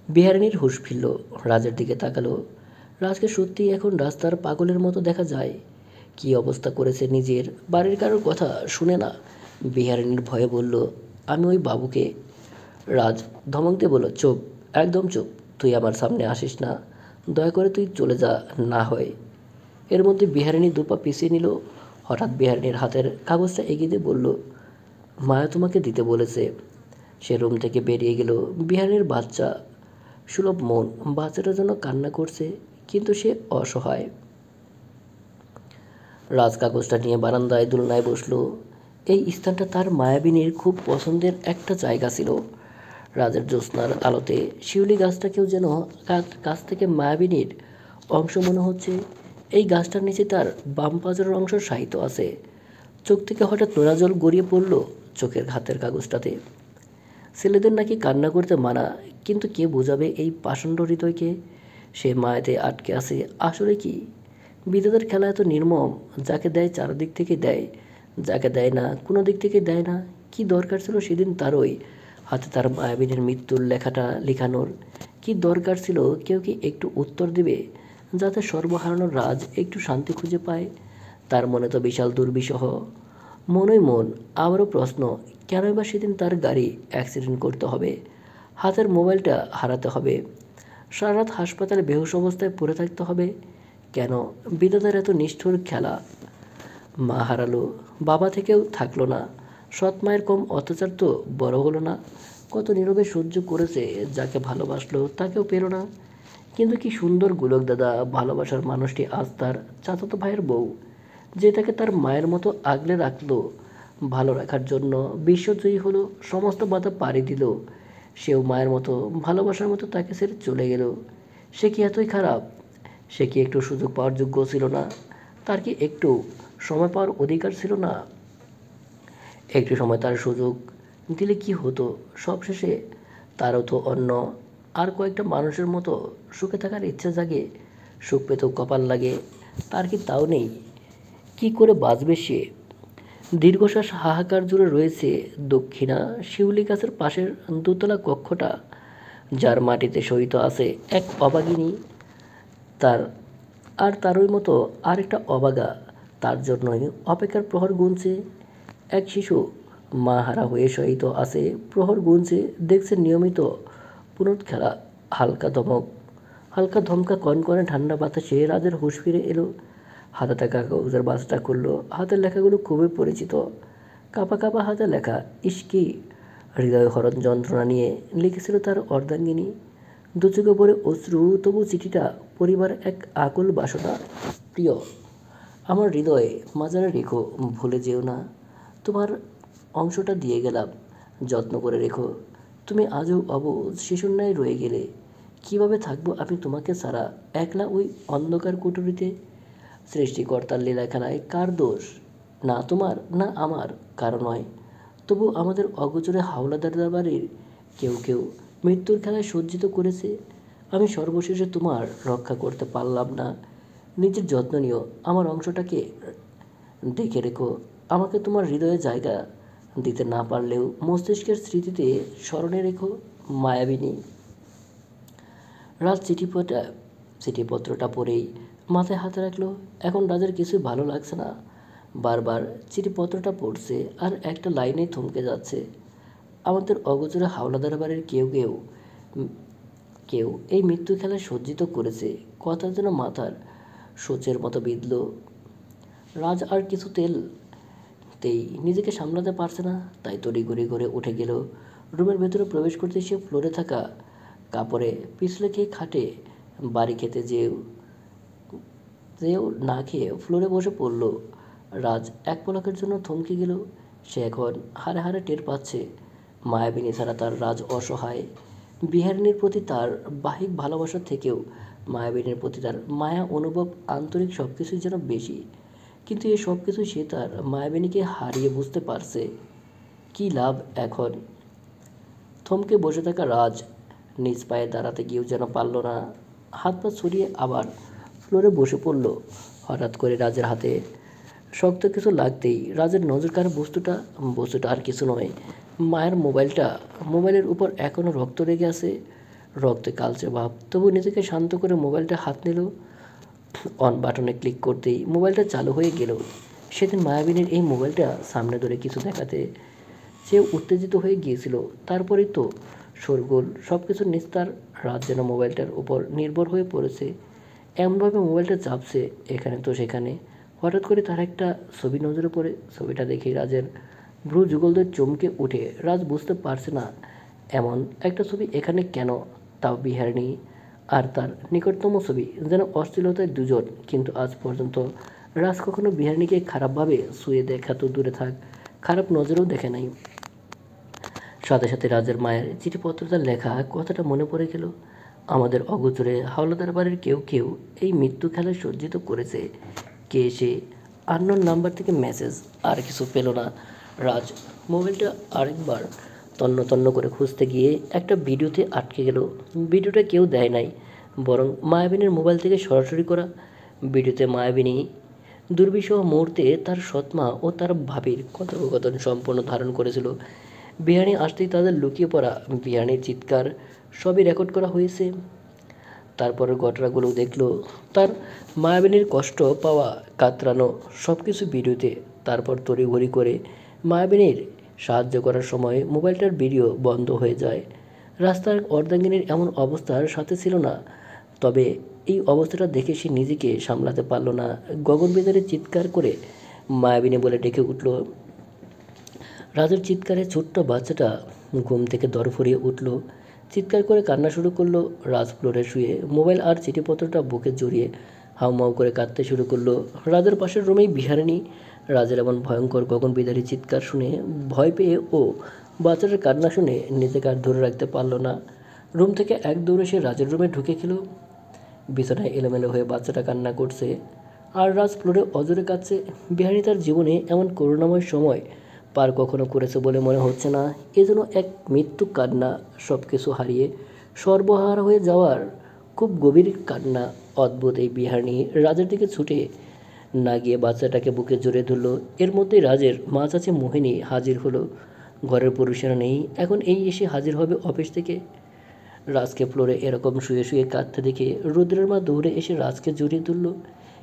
Speaker 1: বিহারিণীর হুঁশ ফিরল, রাজের দিকে তাকালো। রাজকে সত্যিই এখন রাস্তার পাগলের মতো দেখা যায়। কি অবস্থা করেছে নিজের, বাড়ির কারোর কথা শুনে না। বিহারিণীর ভয়ে বলল, আমি ওই বাবুকে। রাজ ধমক দিয়ে বলল, চুপ, একদম চুপ। তুই আমার সামনে আসিস না, দয়া করে তুই চলে যা না হয়। এর মধ্যে বিহারিণী দুপা পিছিয়ে নিল। হঠাৎ বিহারিণীর হাতের কাগজটা এগিয়ে দিয়ে বলল, মায়া তোমাকে দিতে বলেছে। সে রুম থেকে বেরিয়ে গেল। বিহারিণীর বাচ্চা সুলভ মন, বাচ্চাটা যেন কান্না করছে, কিন্তু সে অসহায়। রাজ কাগজটা নিয়ে বারান্দায় দোলনায় বসলো। এই স্থানটা তার মায়াবিনীর খুব পছন্দের একটা জায়গা ছিল। রাজের জ্যোৎস্নার আলোতে শিউলি গাছটাকেও যেন কাছ থেকে মায়াবিনীর অংশ মনে হচ্ছে। এই গাছটার নিচে তার বাম পাজরের অংশ শায়িত আছে। চোখ থেকে হঠাৎ নোনা জল গড়িয়ে পড়ল চোখের হাতের কাগজটাতে। ছেলেদের নাকি কান্না করতে মানা, কিন্তু কে বোঝাবে এই পাষণ্ড হৃদয়কে? সে মায়াতে আটকে আছে। আসলে কি বিধাতার খেলা এত নির্মম, যাকে দেয় চারদিক থেকে দেয়, যাকে দেয় না কোনো দিক থেকে দেয় না। কি দরকার ছিল সেদিন তারই হাতে তার মায়াবিনীর মৃত্যুর লেখাটা লেখানোর? কি দরকার ছিল কেউ কি একটু উত্তর দেবে, যাতে সর্বহারানোর রাজ একটু শান্তি খুঁজে পায়? তার মনে তো বিশাল দুর্বিষহ। মনই মন। আবারও প্রশ্ন, কেনই বা সেদিন তার গাড়ি অ্যাক্সিডেন্ট করতে হবে, হাতের মোবাইলটা হারাতে হবে, সারা রাত হাসপাতালে বেহুশ অবস্থায় পড়ে থাকতে হবে? কেন? বিধাতার এত নিষ্ঠুর খেলা। মা হারালো, বাবা থেকেও থাকলো না। সৎ মায়ের কম অত্যাচার তো বড় হলো না। কত নীরবে সহ্য করেছে, যাকে ভালোবাসলো তাকেও পেল না। কিন্তু কি সুন্দর গোলক দাদা, ভালোবাসার মানুষটি আজ তার চাচাতো ভাইয়ের বউ, যে তাকে তার মায়ের মতো আগলে রাখলো। ভালো রাখার জন্য বিশ্বজয়ী হলো, সমস্ত বাধা পাড়ি দিল। সেও মায়ের মতো ভালোবাসার মতো তাকে ছেড়ে চলে গেল। সে কি এতই খারাপ? সে কি একটু সুযোগ পাওয়ার যোগ্য ছিল না? তার কি একটু সময় পাওয়ার অধিকার ছিল না? একটু সময় তার সুযোগ দিলে কি হতো? সবশেষে তারও তো অন্য আর কয়েকটা মানুষের মতো সুখে থাকার ইচ্ছে জাগে, সুখ পেতেও কপাল লাগে। তার কি তাও নেই? কি করে বাঁচবে সে? দীর্ঘশ্বাস হাহাকার জুড়ে রয়েছে দক্ষিণা শিউলি গাছের পাশের দোতলা কক্ষটা, যার মাটিতে সহিত আছে এক অভাগিনী। তার আর তারই মতো আরেকটা অভাগা তার জন্যই অপেক্ষার প্রহর গুনছে। এক শিশু মা হারা হয়ে সহিত আছে, প্রহর গুনছে, দেখছে নিয়মিত পুনর খেলা। হালকা ধমক, হালকা ধমকা কনকনে ঠান্ডা বাতাসে রাজের হুঁশ ফিরে এলো। হাতে থাকা কাগজের বাসটা খুললো। হাতের লেখাগুলো খুবই পরিচিত, কাপা কাপা হাতে লেখা। ইস্কি হৃদয় হরণ যন্ত্রণা নিয়ে লিখেছিল তার অর্ধাঙ্গিনী। দু চোখে পড়ে অশ্রু, তবু চিঠিটা পরিবার এক আকুল বাসনা। প্রিয়, আমার হৃদয়ে মাজারে রেখো, ভুলে যেও না। তোমার অংশটা দিয়ে গেলাম, যত্ন করে রেখো। তুমি আজও অবুঝ শিশুর ন্যায় রয়ে গেলে। কিভাবে থাকবো আমি তোমাকে ছাড়া, একলা ওই অন্ধকার কুঠুরিতে? সৃষ্টিকর্তার লীলা খেলায় কার দোষ? না তোমার, না আমার, কারো নয়। তবু আমাদের অগোচরে হাওলাদার বাড়ির কেউ কেউ মৃত্যুর খেলায় সজ্জিত করেছে। আমি সর্বশেষে তোমার রক্ষা করতে পারলাম না। নিজের যত্ন নিও, আমার অংশটাকে দেখে রেখো। আমাকে তোমার হৃদয়ে জায়গা দিতে না পারলেও মস্তিষ্কের স্মৃতিতে স্মরণে রেখো, মায়াবিনী। রাজ চিঠিপত্রটা পড়েই মাথায় হাত রাখলো। এখন রাজের কিছুই ভালো লাগছে না। বারবার চিঠিপত্রটা পড়ছে আর একটা লাইনেই থমকে যাচ্ছে। আমাদের অগোচরে হাওলাদার বাড়ির কেউ এই মৃত্যু খেলায় সজ্জিত করেছে। কথা যেন মাথার সোচের মতো বিঁধল। রাজ আর কিছুতেই নিজেকে সামলাতে পারছে না, তাই তড়িঘড়ি করে উঠে গেল। রুমের ভেতরে প্রবেশ করতে সে ফ্লোরে থাকা কাপড়ে পিছলে খেয়ে খাটে বাড়ি খেতে যেও না খেয়ে ফ্লোরে বসে পড়ল। রাজ এক পলকের জন্য থমকে গেল। সে এখন হাড়ে হাড়ে টের পাচ্ছে মায়াবিনী ছাড়া তার রাজ অসহায়। বিহারিণীর প্রতি তার বাহিক ভালোবাসার থেকেও মায়াবিনীর প্রতি তার মায়া অনুভব, আন্তরিক সব কিছুই যেন বেশি। কিন্তু এই সব কিছু সে তার মায়াবিনীকে হারিয়ে বুঝতে পারছে। কী লাভ এখন? থমকে বসে থাকা রাজ নিজ পায়ে দাঁড়াতে গিয়েও যেন পারল না। হাত পা ছড়িয়ে আবার ফ্লোরে বসে পড়ল। হঠাৎ করে রাজের হাতে শক্ত কিছু লাগতেই রাজের নজর কাড়ে বস্তুটা আর কিছু নয়, মায়ের মোবাইলের উপর এখনও রক্ত লেগে আছে, রক্তে কালচে ভাব। তবু নিজেকে শান্ত করে মোবাইলটা হাত নিল। অন বাটনে ক্লিক করতেই মোবাইলটা চালু হয়ে গেল। সেদিন মায়াবিনীর এই মোবাইলটা সামনে ধরে কিছু দেখাতে সে উত্তেজিত হয়ে গিয়েছিল। তারপরেই তো শোরগোল, সব কিছুর নিস্তার। রাত যেন মোবাইলটার উপর নির্ভর হয়ে পড়েছে। এমনভাবে মোবাইলটা চাপছে এখানে তো সেখানে। হঠাৎ করে তার একটা ছবি নজরে পড়ে। ছবিটা দেখে রাজের ভ্রু যুগলদের চমকে উঠে। রাজ বুঝতে পারছে না এমন একটা ছবি এখানে কেন, তাও বিহারিণী আর তার নিকটতম ছবি, যেন অশ্লীলতায় দুজন। কিন্তু আজ পর্যন্ত রাজ কখনো বিহারিণীকে খারাপভাবে ছুঁয়ে দেখা তো দূরে থাক, খারাপ নজরেও দেখে নাই। সাথে সাথে রাজের মায়ের চিঠিপত্রটার লেখা কথাটা মনে পড়ে গেল। আমাদের অগোচরে হাওলাদার বাড়ির কেউ এই মৃত্যু খেলায় সজ্জিত করেছে। কে সে? আননোন নাম্বার থেকে মেসেজ। আর কিছু পেল না রাজ। মোবাইলটা আরেকবার তন্ন তন্ন করে খুঁজতে গিয়ে একটা ভিডিওতে আটকে গেল। ভিডিওটা কেউ দেয় নাই, বরং মায়াবিনীর মোবাইল থেকে সরাসরি করা। ভিডিওতে মায়াবিনী দুর্বিষহ মুহূর্তে তার সৎমা ও তার ভাবির কথোপকথন সম্পূর্ণ ধারণ করেছিল। বিহানি আসতেই তাদের লুকিয়ে পড়া, বিহানির চিৎকার, সবই রেকর্ড করা হয়েছে। তারপরের ঘটনাগুলো দেখলো, তার মায়াবিনীর কষ্ট পাওয়া, কাতরানো, সব কিছু ভিডিওতে। তারপর তড়িঘড়ি করে মায়াবিনীর সাহায্য করার সময় মোবাইলটার ভিডিও বন্ধ হয়ে যায়। রাস্তার অর্ধাঙ্গিনীর এমন অবস্থার সাথে ছিল না। তবে এই অবস্থাটা দেখে সে নিজেকে সামলাতে পারল না। গগন বেতারে চিৎকার করে মায়াবিনী বলে ডেকে উঠল। রাজের চিৎকারে ছোট্ট বাচ্চাটা ঘুম থেকে দরফরিয়ে উঠল, চিৎকার করে কান্না শুরু করলো। রাজ ফ্লোরে শুয়ে মোবাইল আর চিঠিপত্রটা বুকে জড়িয়ে হাউমাউ করে কাঁদতে শুরু করলো। রাজের পাশের রুমেই বিহারিণী। রাজের এমন ভয়ঙ্কর গগনবিদারী চিৎকার শুনে ভয় পেয়ে ও বাচ্চাটার কান্না শুনে নিজেকে আর ধরে রাখতে পারল না। রুম থেকে এক দৌড়ে সে রাজের রুমে ঢুকে গেল। বিছানায় এলোমেলো হয়ে বাচ্চাটা কান্না করছে আর রাজ ফ্লোরে অজরে কাঁদছে। বিহারি তার জীবনে এমন করুণাময় সময় পার কখনো করেছে বলে মনে হচ্ছে না। এ যেন এক মৃত্যু কান্না, সব কিছু হারিয়ে সর্বহারা হয়ে যাওয়ার খুব গভীর কান্না। অদ্ভুত এই বিহারিণী রাজের দিকে ছুটে না গিয়ে বাচ্চাটাকে বুকে জড়িয়ে ধরল। এর মধ্যেই রাজের মা চাচি মোহিনী হাজির হলো। ঘরের পুরুষেরা নেই, এখন এই এসে হাজির হবে অফিস থেকে। রাজকে ফ্লোরে এরকম শুয়ে শুয়ে কাঁদতে দেখে রুদ্রের মা দৌড়ে এসে রাজকে জড়িয়ে ধরল।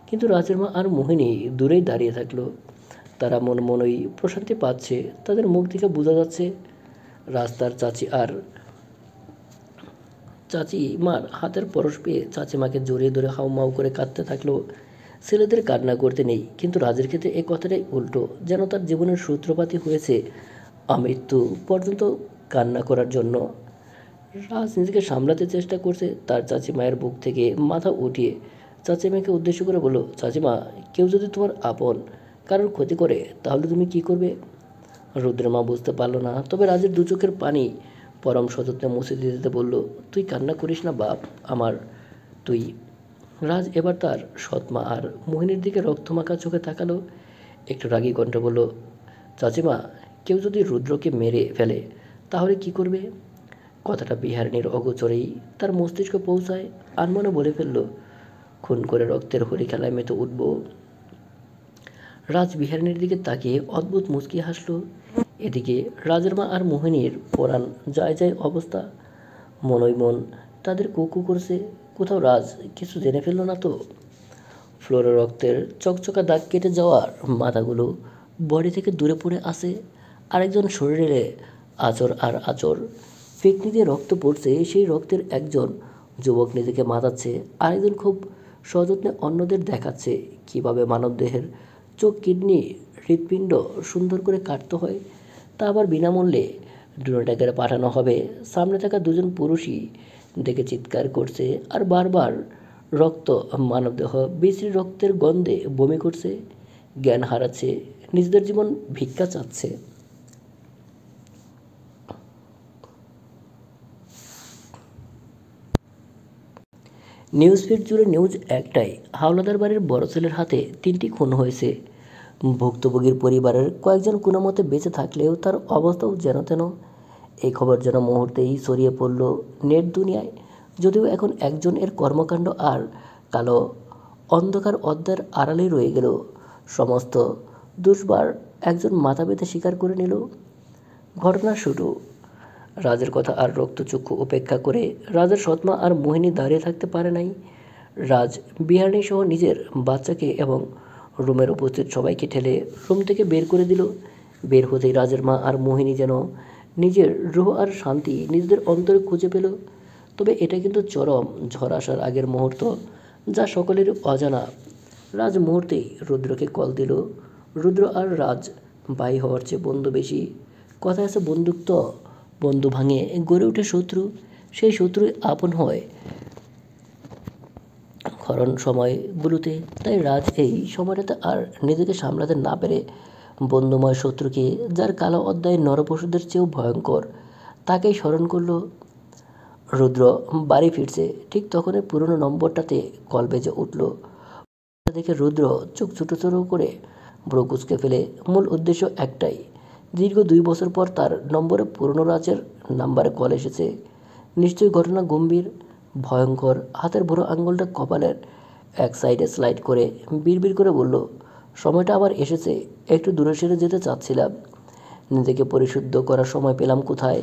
Speaker 1: কিন্তু রাজের মা আর মোহিনী দূরেই দাঁড়িয়ে থাকলো। তারা মনই প্রশান্তি পাচ্ছে। তাদের মুখ দেখে বোঝা যাচ্ছে রাজ তার চাচি মার হাতের পরশ পেয়ে চাচিমাকে জড়িয়ে ধরে হাউমাউ করে কাঁদতে থাকলো। ছেলেদের কান্না করতে নেই, কিন্তু রাজের ক্ষেত্রে এই কথাটাই উল্টো, যেন তার জীবনের সূত্রপাতই হয়েছে আমৃত্যু পর্যন্ত কান্না করার জন্য। রাজ নিজেকে সামলাতে চেষ্টা করছে। তার চাচিমায়ের বুক থেকে মাথা উঠিয়ে চাচিমাকে উদ্দেশ্য করে বলল, চাচিমা, কেউ যদি তোমার আপন কারোর ক্ষতি করে তাহলে তুমি কি করবে? রুদ্রের মা বুঝতে পারল না, তবে রাজের দু চোখের পানি পরম সযত্নে মুছে দিতে দিতে বলল, তুই কান্না করিস না বাপ আমার, তুই। রাজ এবার তার সৎমা আর মোহিনীর দিকে রক্তমাখা চোখে তাকালো। একটু রাগী কণ্ঠে বলল, চাচিমা, কেউ যদি রুদ্রকে মেরে ফেলে তাহলে কি করবে? কথাটা বিহারিণীর অগোচরেই তার মস্তিষ্ক পৌঁছায়। আনমনে বলে ফেলল, খুন করে রক্তের হোলি খেলায় মেতে উঠব। রাজ বিহারিণীর দিকে তাকিয়ে অদ্ভুত মুচকি হাসল। এদিকে রাজের মা আর মোহিনীর পরাণ যায় যায় অবস্থা। মনই মন তাদের কুকু করছে, কোথাও রাজ কিছু জেনে ফেলল না তো? ফ্লোরে রক্তের চকচকা দাগ কেটে যাওয়ার মাথাগুলো বডি থেকে দূরে পড়ে আসে। আরেকজন শরীরে আচর আর আচর ফিকনি দিয়ে রক্ত পড়ছে। সেই রক্তের একজন যুবক নিজেকে মাতাচ্ছে, আরেকজন খুব সযত্নে অন্যদের দেখাচ্ছে কিভাবে মানবদেহের চোখ, কিডনি, হৃৎপিণ্ড সুন্দর করে কাটতে হয়, তা আবার বিনামূল্যে ডোনেটাকে পাঠানো হবে। সামনে থাকা দুজন পুরুষই দেখে চিৎকার করছে আর বারবার রক্ত, মানবদেহ, বিশ্রী রক্তের গন্ধে বমি করছে, জ্ঞান হারাচ্ছে, নিজেদের জীবন ভিক্ষা চাচ্ছে। নিউজ ফিড জুড়ে নিউজ একটাই, হাওলাদার বাড়ির বড় ছেলের হাতে 3টি খুন হয়েছে। ভুক্তভোগীর পরিবারের কয়েকজন কোনোমতে বেঁচে থাকলেও তার অবস্থাও যেন তেন। এই খবর যেন মুহূর্তেই ছড়িয়ে পড়ল নেট দুনিয়ায়। যদিও এখন একজন এর কর্মকাণ্ড আর কালো অন্ধকার অধ্যায়ের আড়ালেই রয়ে গেল। সমস্ত দুষ্বার একজন মাথা পেতে স্বীকার করে নিল। ঘটনা শুরু। রাজের কথা আর রক্তচক্ষু উপেক্ষা করে রাজের সৎমা আর মোহিনী দাঁড়িয়ে থাকতে পারে নাই। রাজ বিহারিণী সহ নিজের বাচ্চাকে এবং রুমের উপস্থিত সবাইকে ঠেলে রুম থেকে বের করে দিল। বের হতেই রাজের মা আর মোহিনী যেন নিজের রুহ আর শান্তি নিজেদের অন্তরে খুঁজে পেল। তবে এটা কিন্তু চরম ঝড় আসার আগের মুহূর্ত, যা সকলের অজানা। রাজ মুহূর্তেই রুদ্রকে কল দিল। রুদ্র আর রাজ ভাই হওয়ার চেয়ে বন্ধু বেশি। কথা আছে, বন্ধুত্ব বন্ধু ভাঙে, গড়ে ওঠে শত্রু, সেই শত্রুই আপন হয় ক্ষরণ সময়গুলোতে। তাই রাজ এই সময়টাতে আর নিজেকে সামলাতে না পেরে বন্ধুময় শত্রুকে, যার কালো অধ্যায় নরপশুদের চেয়েও ভয়ঙ্কর, তাকেই স্মরণ করল। রুদ্র বাড়ি ফিরছে, ঠিক তখনই পুরনো নম্বরটাতে কল বেজে উঠল। দেখে রুদ্র চোখ ছোটো ছোটো করে ব্রো কুঁচকে ফেলে। মূল উদ্দেশ্য একটাই, দীর্ঘ 2 বছর পর তার নম্বরে পুরনো রাজের নাম্বারে কল এসেছে। নিশ্চয়ই ঘটনা গম্ভীর, ভয়ঙ্কর। হাতের বুড়ো আঙুলটা কপালের এক সাইডে স্লাইড করে বিড়বিড় করে বলল, সময়টা আবার এসেছে, একটু দূরে সরে যেতে চাচ্ছিলাম, নিজেকে পরিশুদ্ধ করার সময় পেলাম কোথায়।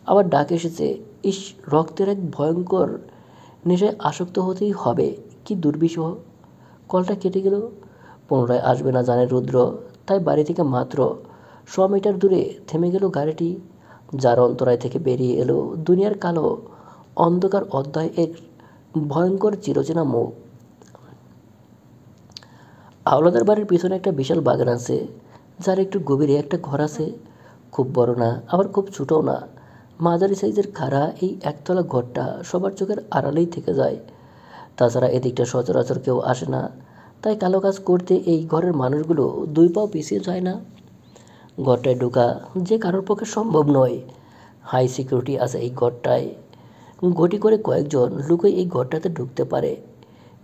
Speaker 1: আবার ডাক এসেছে, ইস, রক্তের এক ভয়ঙ্কর নেশায় আসক্ত হতেই হবে, কি দুর্বিষহ। কলটা কেটে গেল। পুনরায় আসবে না জানে রুদ্র, তাই বাড়ি থেকে মাত্র 100 মিটার দূরে থেমে গেল গাড়িটি। যার অন্তরায় থেকে বেরিয়ে এলো দুনিয়ার কালো অন্ধকার অধ্যায়, এক ভয়ঙ্কর চিরচেনা মুখ। হাওলাদার বাড়ির পিছনে একটা বিশাল বাগান আছে, যার একটু গভীরে একটা ঘর আছে। খুব বড় না, আবার খুব ছোটও না, মাঝারি সাইজের খাড়া এই একতলা ঘরটা সবার চোখের আড়ালেই থেকে যায়। তাছাড়া এদিকটা সচরাচর কেউ আসে না, তাই কালো কাজ করতে এই ঘরের মানুষগুলো 2 পাও পিছিয়ে যায় না। ঘরটায় ঢোকা যে কারোর পক্ষে সম্ভব নয়। হাই সিকিউরিটি আছে এই ঘরটায়। ঘটি করে কয়েকজন লোকই এই ঘরটাতে ঢুকতে পারে।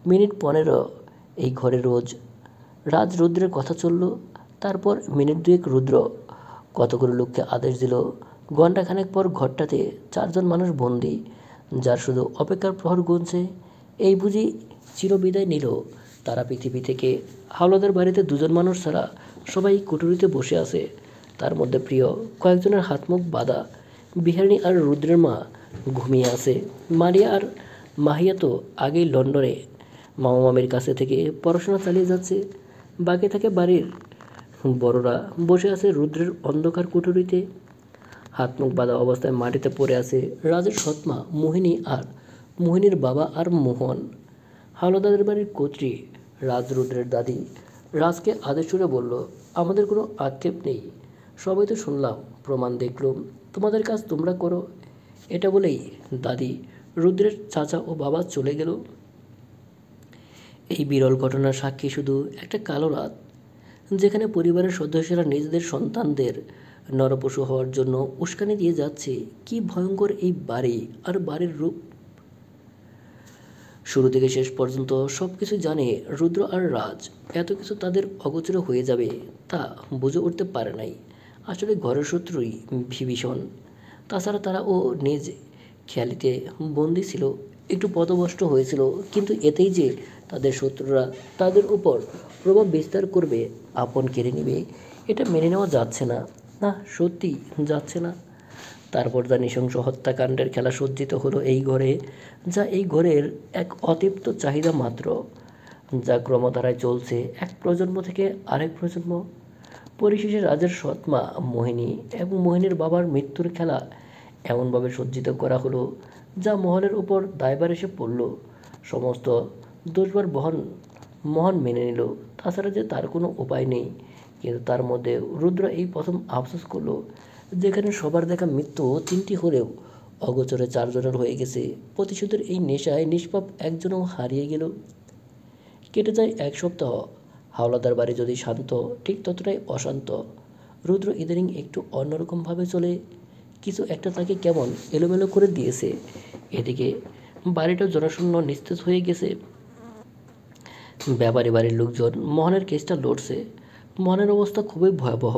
Speaker 1: মিনিট 15 এই ঘরে রোজ রুদ্রের কথা চলল। তারপর মিনিট 2 রুদ্র কতগুলো লোককে আদেশ দিল। ঘণ্টাখানেক পর ঘরটাতে 4 জন মানুষ বন্দী, যার শুধু অপেক্ষার প্রহর গুনছে। এই বুঝি চিরবিদায় নিল তারা পৃথিবী থেকে। হাওলাদার বাড়িতে 2 জন মানুষ ছাড়া সবাই কুঠুরিতে বসে আছে। তার মধ্যে প্রিয় কয়েকজনের হাত মুখ বাঁধা। বিহারিণী আর রুদ্রের মা ঘুমিয়ে আছে। মারিয়া আর মাহিয়া তো আগেই লন্ডনে মামা মামির কাছে থেকে পড়াশোনা চালিয়ে যাচ্ছে। বাকি থাকে বাড়ির বড়রা বসে আছে রুদ্রের অন্ধকার কুঠুরিতে। হাত মুখ বাঁধা অবস্থায় মাটিতে পড়ে আছে রাজের সৎমা মোহিনী আর মোহিনীর বাবা আর মোহন। হাওলাদারের বাড়ির কর্ত্রী রাজ রুদ্রের দাদি রাজকে আদেশ করে বলল, আমাদের কোনো আক্ষেপ নেই, সবাই তো শুনলাম, প্রমাণ দেখলুম, তোমাদের কাজ তোমরা করো। এটা বলেই দাদি, রুদ্রের চাচা ও বাবা চলে গেল। এই বিরল ঘটনার সাক্ষী শুধু একটা কালো রাত, যেখানে পরিবারের সদস্যরা নিজেদের সন্তানদের নরপশু হওয়ার জন্য উস্কানি দিয়ে যাচ্ছে। কি ভয়ঙ্কর এই বাড়ি আর বাড়ির রূপ! শুরু থেকে শেষ পর্যন্ত সব কিছু জানে রুদ্র আর রাজ। এত কিছু তাদের অগোচরে হয়ে যাবে তা বুঝে উঠতে পারে নাই। আসলে ঘরের শত্রুই বিভীষণ। তাছাড়া তারা ও নিজ খেয়ালিতে বন্দী ছিল, একটু পথভ্রষ্ট হয়েছিল, কিন্তু এতেই যে তাদের শত্রুরা তাদের উপর প্রভাব বিস্তার করবে, আপন কেড়ে নেবে, এটা মেনে নেওয়া যাচ্ছে না। না, সত্যি যাচ্ছে না। তারপর যা নৃশংস হত্যাকাণ্ডের খেলা সজ্জিত হলো এই ঘরে, যা এই ঘরের এক অতৃপ্ত চাহিদা মাত্র, যা ক্রমধারায় চলছে এক প্রজন্ম থেকে আরেক প্রজন্ম। পরিশেষে রাজের সৎমা মোহিনী এবং মোহিনীর বাবার মৃত্যুর খেলা এমনভাবে সজ্জিত করা হলো, যা মহলের উপর দায়ভার এসে পড়ল। সমস্ত দোষভার মোহন মেনে নিল, তাছাড়া যে তার কোনো উপায় নেই। কিন্তু তার মধ্যে রুদ্র এই প্রথম আফসোস করলো, যেখানে সবার দেখা মৃত্যু 3টি হলেও অগোচরে 4 জনের হয়ে গেছে। প্রতিশোধের এই নেশায় নিষ্পাপ একজনও হারিয়ে গেল। কেটে যায় 1 সপ্তাহ। হাওলাদার বাড়ি যদি শান্ত, ঠিক ততটাই অশান্ত। রুদ্র ইদানিং একটু অন্যরকমভাবে চলে। কিছু একটা তাকে কেমন এলোমেলো করে দিয়েছে। এদিকে বাড়িটা জনশূন্য নিস্তেজ হয়ে গেছে। ব্যাপারী বাড়ির লোকজন মোহনের কেসটা লড়ছে। মোহনের অবস্থা খুবই ভয়াবহ।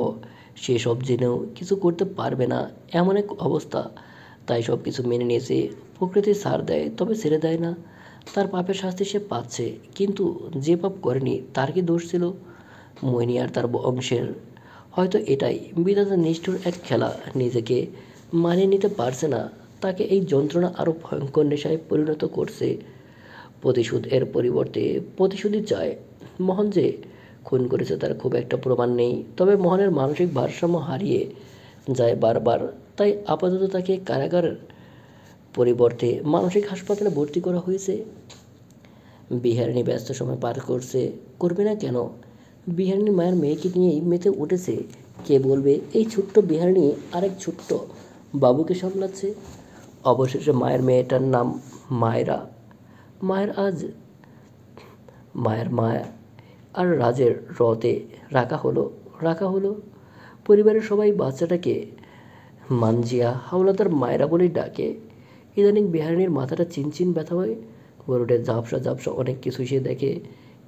Speaker 1: সে সব জেনেও কিছু করতে পারবে না, এমন এক অবস্থা। তাই সব কিছু মেনে নিয়েছে। প্রকৃতি ছাড় দেয়, তবে ছেড়ে দেয় না। তার পাপের শাস্তি সে পাচ্ছে, কিন্তু যে পাপ করেনি তার কি দোষ ছিল? মোহিনী আর তার বংশের। হয়তো এটাই বিধাতার নিষ্ঠুর এক খেলা। নিজেকে মানিয়ে নিতে পারছে না, তাকে এই যন্ত্রণা আরও ভয়ঙ্কর নেশায় পরিণত করছে। প্রতিশোধ এর পরিবর্তে প্রতিশোধই চায়। মোহন যে খুন করেছে তার খুব একটা প্রমাণ নেই, তবে মোহনের মানসিক ভারসাম্য হারিয়ে যায় বারবার। তাই আপাতত তাকে কারাগারের পরিবর্তে মানসিক হাসপাতালে ভর্তি করা হয়েছে। বিহারিণী ব্যস্ত সময় পার করবে না কেন? বিহারিণী মায়ের মেয়েকে নিয়েই মেতে উঠেছে। কে বলবে এই ছোট্ট বিহারিণী আরেক ছোট্ট বাবুকে সামলাচ্ছে। অবশেষে মায়ের মেয়েটার নাম মায়রা। মায়ের মায়া আর রাজের রতে রাখা হলো। পরিবারের সবাই বাচ্চাটাকে মানজিয়া হাওলাদার মায়রা বলেই ডাকে। ইদানিং বিহারিণীর মাথাটা চিনচিন ব্যথা হয়। গরুটের ঝাপসা অনেক কিছুই সে দেখে,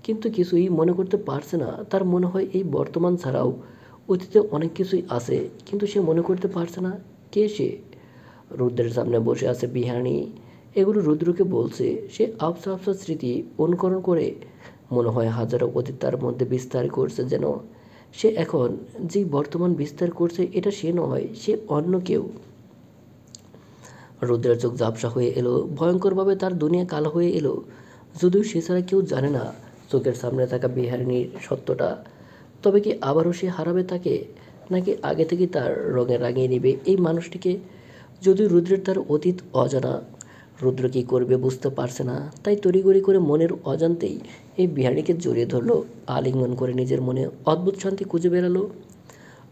Speaker 1: কিন্তু কিছুই মনে করতে পারছে না। তার মনে হয় এই বর্তমান ছাড়াও অতীতে অনেক কিছুই আছে, কিন্তু সে মনে করতে পারছে না কে সে। রুদ্রের সামনে বসে আছে বিহারিণী, এগুলো রুদ্রকে বলছে। সে আবছা স্মৃতি অনুকরণ করে মনে হয় হাজারো অতীত তার মধ্যে বিস্তার করছে, যেন সে এখন যে বর্তমান বিস্তার করছে এটা সে নয়, সে অন্য কেউ। রুদ্রের চোখ ঝাপসা হয়ে এলো, ভয়ঙ্করভাবে তার দুনিয়া কালো হয়ে এলো। যদিও সে ছাড়া কেউ জানে না চোখের সামনে থাকা বিহারিণীর সত্যটা। তবে কি আবারও সে হারাবে তাকে, নাকি আগে থেকে তার রঙে রাঙিয়ে নেবে এই মানুষটিকে? যদিও রুদ্রের তার অতীত অজানা, রুদ্র কী করবে বুঝতে পারছে না। তাই তড়িঘড়ি করে মনের অজান্তেই এই বিহারিণীকে জড়িয়ে ধরলো, আলিঙ্গন করে নিজের মনে অদ্ভুত শান্তি খুঁজে বেড়ালো।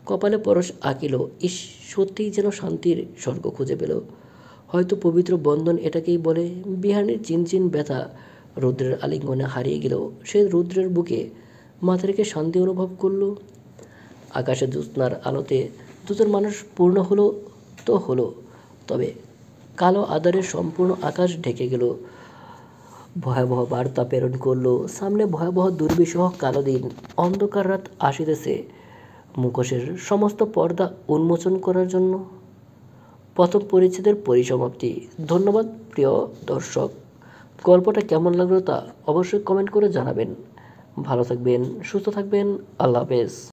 Speaker 1: কপালে পরশ আঁকিল। ইস, সত্যিই যেন শান্তির স্বর্গ খুঁজে পেল। হয়তো পবিত্র বন্ধন এটাকেই বলে। বিহারিণীর চিনচিন ব্যথা রুদ্রের আলিঙ্গনে হারিয়ে গেল। সে রুদ্রের বুকে মাথা রেখে শান্তি অনুভব করলো। আকাশে জ্যোৎস্নার আলোতে দুজন মানুষ পূর্ণ হলো তো হলো, তবে কালো আঁধারে সম্পূর্ণ আকাশ ঢেকে গেল। ভয়াবহ বার্তা প্রেরণ করল, সামনে ভয়াবহ দুর্বিষহ কালো দিন, অন্ধকার রাত আসিতেছে মুখোশের সমস্ত পর্দা উন্মোচন করার জন্য। প্রথম পরিচ্ছেদের পরিসমাপ্তি। ধন্যবাদ প্রিয় দর্শক। গল্পটা কেমন লাগলো তা অবশ্যই কমেন্ট করে জানাবেন। ভালো থাকবেন, সুস্থ থাকবেন। আল্লাহ হাফেজ।